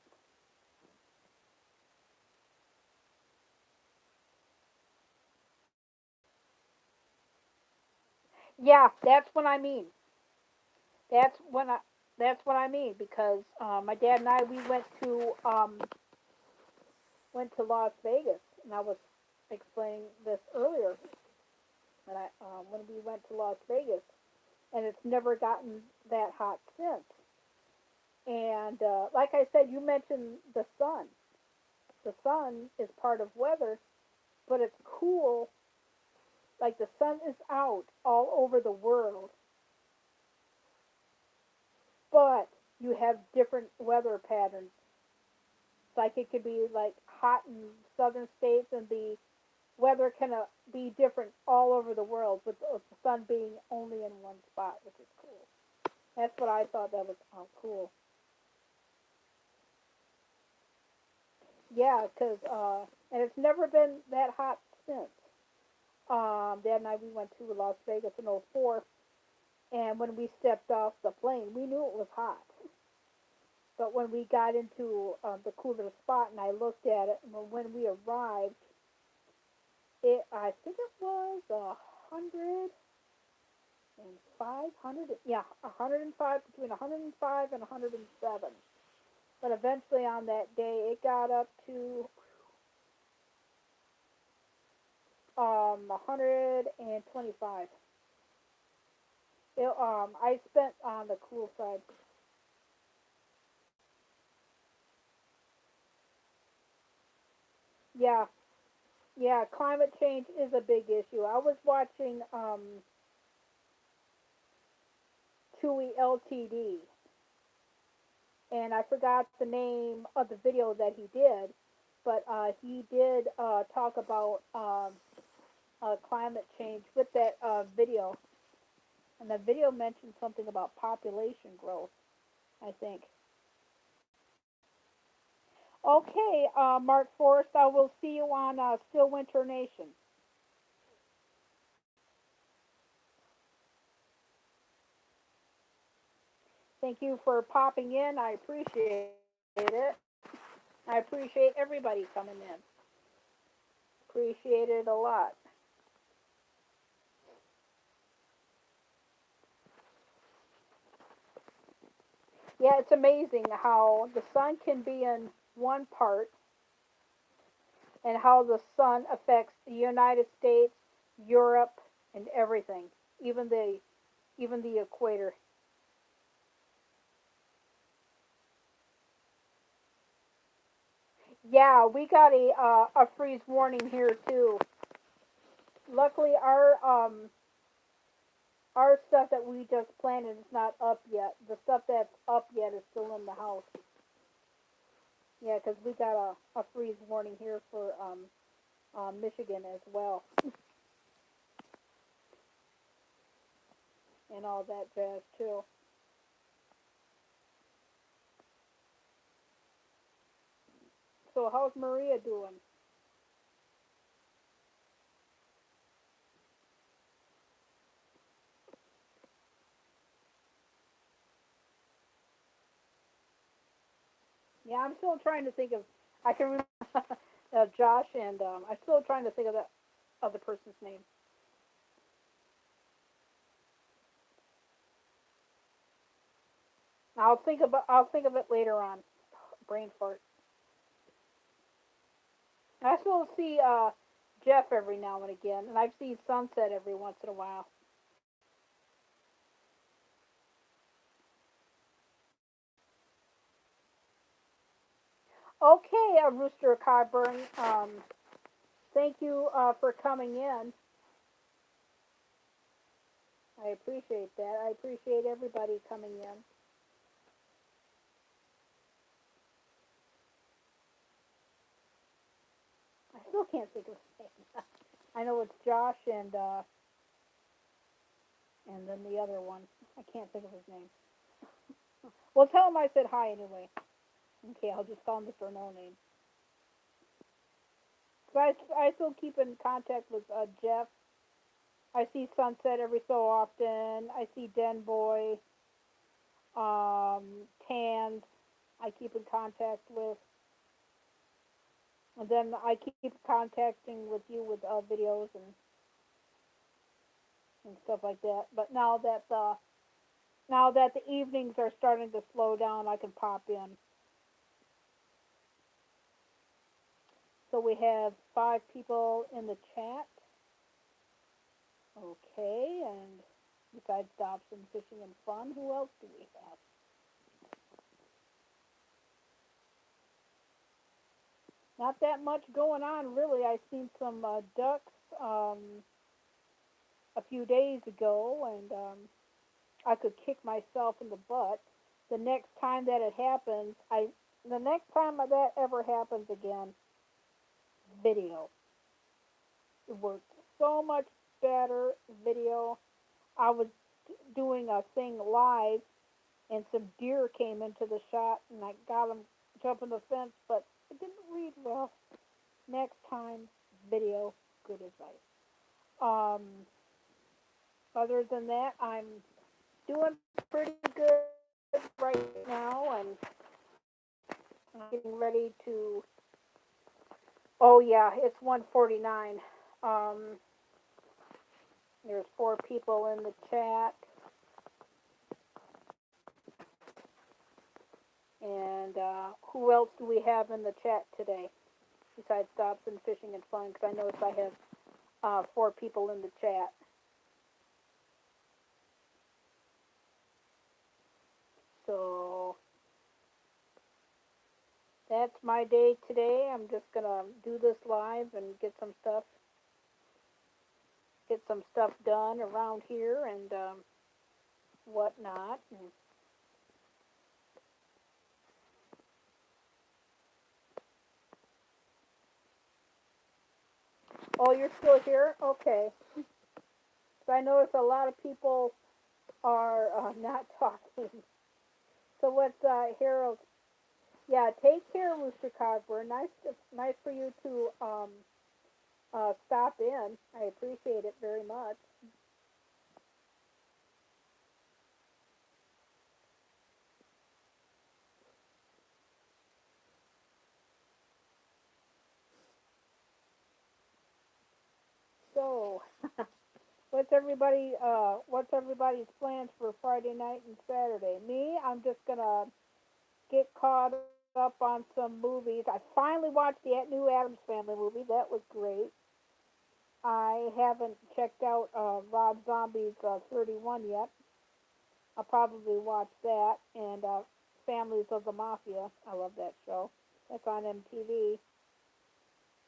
Yeah, that's what I mean. That's when I that's what I mean because my dad and I we went to Las Vegas, and I was explaining this earlier. And I when we went to Las Vegas, and it's never gotten that hot since. And like I said, you mentioned the sun. The sun is part of weather, but it's cool. Like the sun is out all over the world, but you have different weather patterns. Like it could be like hot in southern states, and the weather can be different all over the world, with the sun being only in one spot, which is cool. That's what I thought that was cool. Yeah, because and it's never been that hot since. Dad and I we went to Las Vegas in '04, and when we stepped off the plane, we knew it was hot. But when we got into the cooler spot, and I looked at it, and when we arrived, it I think it was 105, yeah, 105, between 105 and 107. But eventually on that day, it got up to 125. I spent on the cool side. Yeah, yeah, climate change is a big issue. I was watching Chewy Ltd, and I forgot the name of the video that he did, but he did talk about climate change with that video, and the video mentioned something about population growth, I think. Okay, Mark Forrest, I will see you on Still Winter Nation. Thank you for popping in. I appreciate it. I appreciate everybody coming in. Appreciate it a lot. Yeah, it's amazing how the sun can be in one part and how the sun affects the United States, Europe, and everything, even the equator. Yeah, we got a freeze warning here too. Luckily, our stuff that we just planted is not up yet. The stuff that's up yet is still in the house. Yeah, because we got a freeze warning here for Michigan as well, and all that jazz too. So how's Maria doing? Yeah, I'm still trying to think of. I can remember Josh, and I'm still trying to think of that other person's name. I'll think of it later on. Brain fart. I still see Jeff every now and again, and I've seen Sunset every once in a while. Okay, Rooster Cogburn. Thank you for coming in. I appreciate that. I appreciate everybody coming in. I still can't think of his name. I know it's Josh and then the other one. I can't think of his name. Well, tell him I said hi anyway. Okay, I'll just call him Mr. No Name. But I still keep in contact with Jeff. I see Sunset every so often. I see Den Boy, Tans. I keep in contact with, and then I keep contacting with you with videos and stuff like that. But now that Now that the evenings are starting to slow down, I can pop in. So we have 5 people in the chat. Okay, and besides Dobson Fishing and Fun, who else do we have? Not that much going on, really. I seen some ducks a few days ago, and I could kick myself in the butt. The next time that it happens, the next time that ever happens again, video. It worked so much better video. I was doing a thing live, and some deer came into the shot, and I got them jumping the fence, but it didn't read well. Next time, video, good advice. Um, Other than that, I'm doing pretty good right now, and I'm getting ready to. Oh yeah, it's 1:49. Um, there's 4 people in the chat, and who else do we have in the chat today besides Dobson Fishing and Fun? Because I notice I have 4 people in the chat. So that's my day today. I'm just gonna do this live and get some stuff done around here and whatnot. And oh, you're still here? Okay. So I notice a lot of people are not talking. So what's Harold? Yeah, take care, Rooster Cogburn. Nice for you to stop in. I appreciate it very much. So, what's everybody's plans for Friday night and Saturday? Me, I'm just gonna get caught up on some movies. I finally watched the new Addams Family movie. That was great. I haven't checked out Rob Zombie's 31 yet. I'll probably watch that and Families of the Mafia. I love that show. That's on MTV.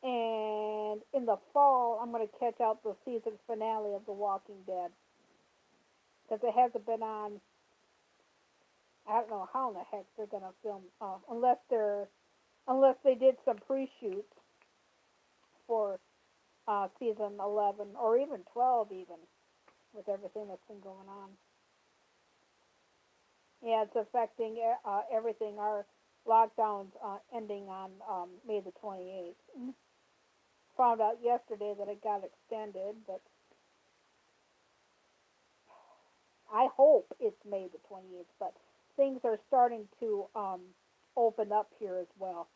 And in the fall, I'm going to catch out the season finale of The Walking Dead because it hasn't been on. I don't know how in the heck they're going to film unless they did some pre-shoots for season 11 or even 12 even with everything that's been going on. Yeah, it's affecting everything. Our lockdown's ending on May the 28th. Found out yesterday that it got extended, but I hope it's May the 28th. But things are starting to open up here as well.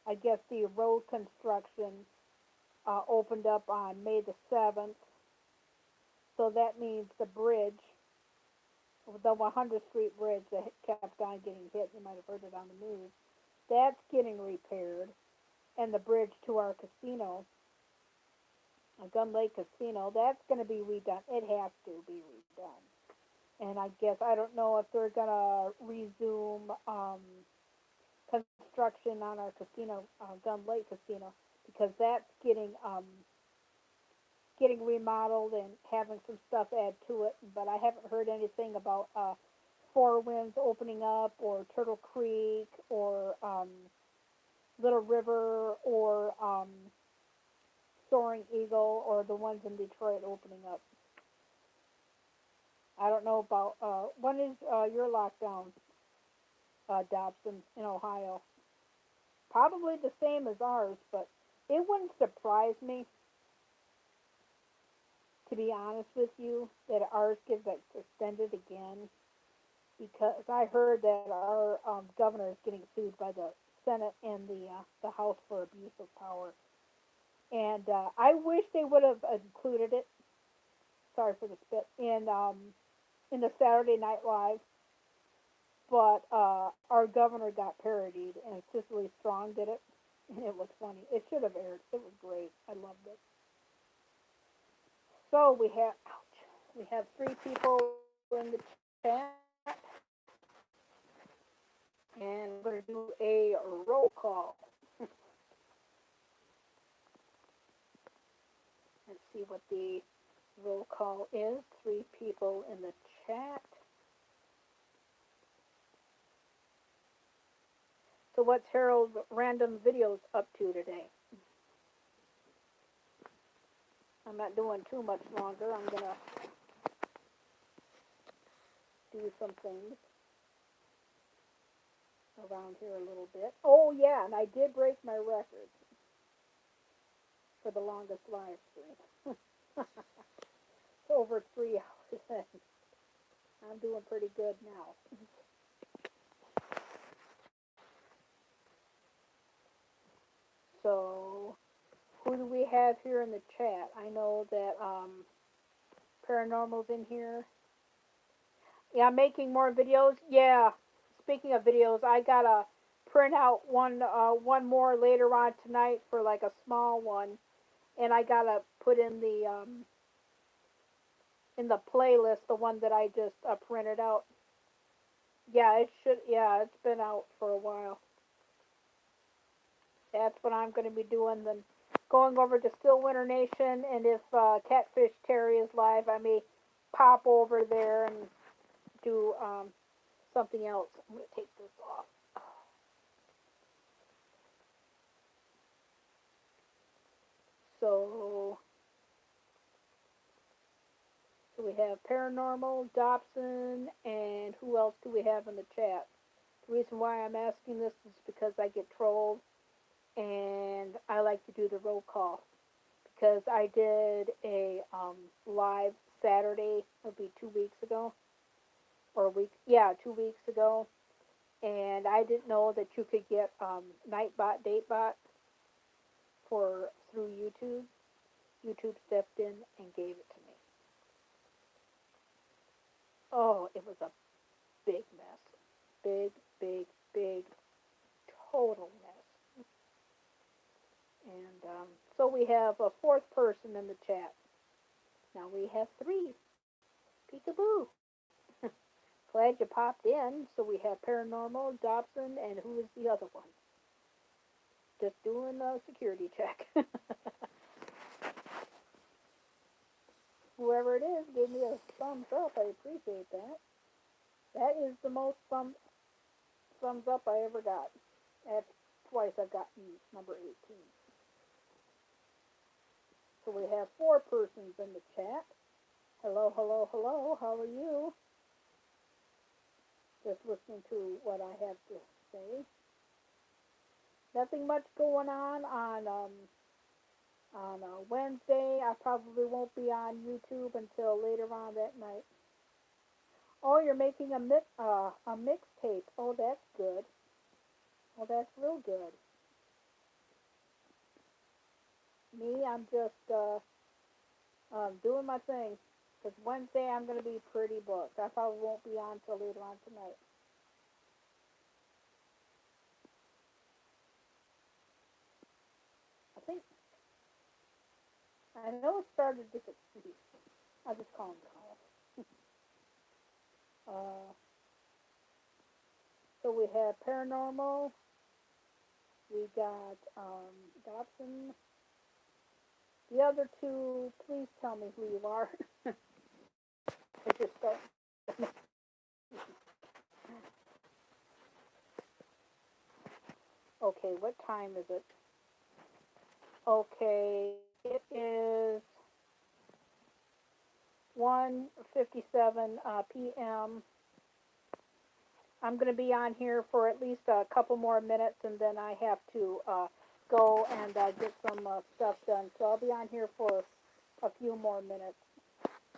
I guess the road construction opened up on May the 7th, so that means the bridge, the 100th Street Bridge that kept on getting hit, you might have heard it on the news, that's getting repaired, and the bridge to our casino, Gun Lake Casino, that's going to be redone. It has to be redone. And I guess, I don't know if they're going to resume construction on our casino, Gun Lake Casino, because that's getting remodeled and having some stuff add to it. But I haven't heard anything about Four Winds opening up or Turtle Creek or Little River or Soaring Eagle or the ones in Detroit opening up. I don't know about when is your lockdown, Dobson, in Ohio? Probably the same as ours, but it wouldn't surprise me, to be honest with you, that ours gets extended again, because I heard that our governor is getting sued by the Senate and the House for abuse of power. And I wish they would have included it. Sorry for the spit. In in the Saturday Night Live, but our governor got parodied, and Cicely Strong did it, and it was funny. It should have aired. It was great. I loved it. So we have three people in the chat, and we're going to do a roll call. Let's see what the roll call is. Three people in the chat. So what's Harold Random Videos up to today? I'm not doing too much longer. I'm going to do some things around here a little bit. Oh, yeah, and I did break my record for the longest live stream. It's over 3 hours. I'm doing pretty good now. So, who do we have here in the chat? I know that Paranormal's in here. Yeah, I'm making more videos. Yeah, speaking of videos, I gotta print out one more later on tonight for like a small one, and I gotta put in the playlist the one that I just printed out. Yeah, it should. Yeah, it's been out for a while. That's what I'm going to be doing. Then going over to Still Winter Nation, and if Catfish Terry is live, I may pop over there and do something else. I'm going to take this off. So we have Paranormal, Dobson, and who else do we have in the chat? The reason why I'm asking this is because I get trolled, and I like to do the roll call. Because I did a live Saturday, it'll be 2 weeks ago, or a week, yeah, 2 weeks ago, and I didn't know that you could get Nightbot, Datebot for through YouTube. YouTube stepped in and gave it to me. Oh, it was a big mess, big, total mess. And so we have a fourth person in the chat. Now we have three. Peekaboo. Glad you popped in. So we have Paranormal, Dobson, and who is the other one? Just doing a security check. Whoever it is gave me a thumbs up. I appreciate that. That is the most thumbs up I ever got. That's twice I've gotten number 18. So we have four persons in the chat. Hello, how are you? Just listening to what I have to say. Nothing much going on Wednesday. I probably won't be on YouTube until later on that night. Oh, you're making a mixtape. Oh, that's good. Oh, that's real good. Me, I'm just doing my thing. Because Wednesday I'm going to be pretty booked. I probably won't be on till later on tonight. I think, I know it started different. I'll just call him Kyle. So we have Paranormal. We got Dobson. The other two, please tell me who you are. I just don't. Okay, what time is it? Okay, it is 1:57 p.m. I'm going to be on here for at least a couple more minutes, and then I have to go and get some stuff done. So I'll be on here for a few more minutes,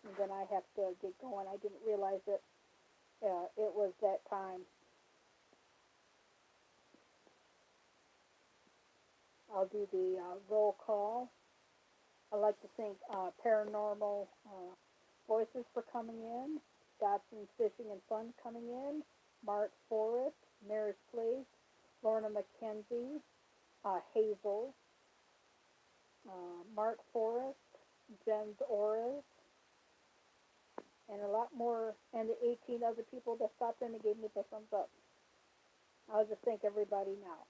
and then I have to get going. I didn't realize it was that time. I'll do the roll call. I'd like to thank Paranormal Voices for coming in. Dotson's Fishing and Fun coming in, Mark Forrest, Maris Place, Lorna McKenzie, Hazel, Mark Forrest, Jens Orris, and a lot more, and the 18 other people that stopped in and gave me the thumbs up. I'll just thank everybody now.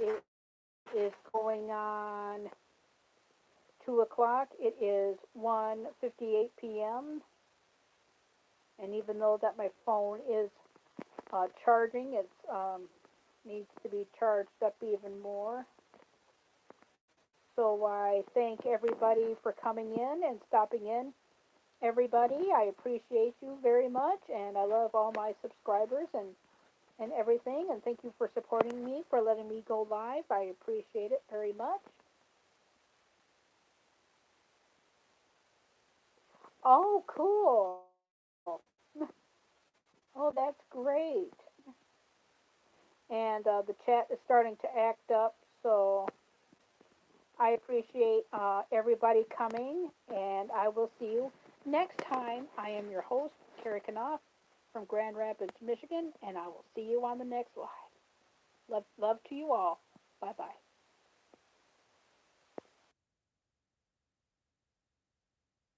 It is going on 2 o'clock. It is 1:58 p.m. And even though that my phone is charging, it needs to be charged up even more. So I thank everybody for coming in and stopping in. Everybody, I appreciate you very much, and I love all my subscribers and everything, and thank you for supporting me, for letting me go live. I appreciate it very much. Oh, cool. Oh, that's great. And the chat is starting to act up, so I appreciate everybody coming, and I will see you next time. I am your host, Carrie Knopf from Grand Rapids, Michigan, and I will see you on the next live. Love to you all. Bye-bye.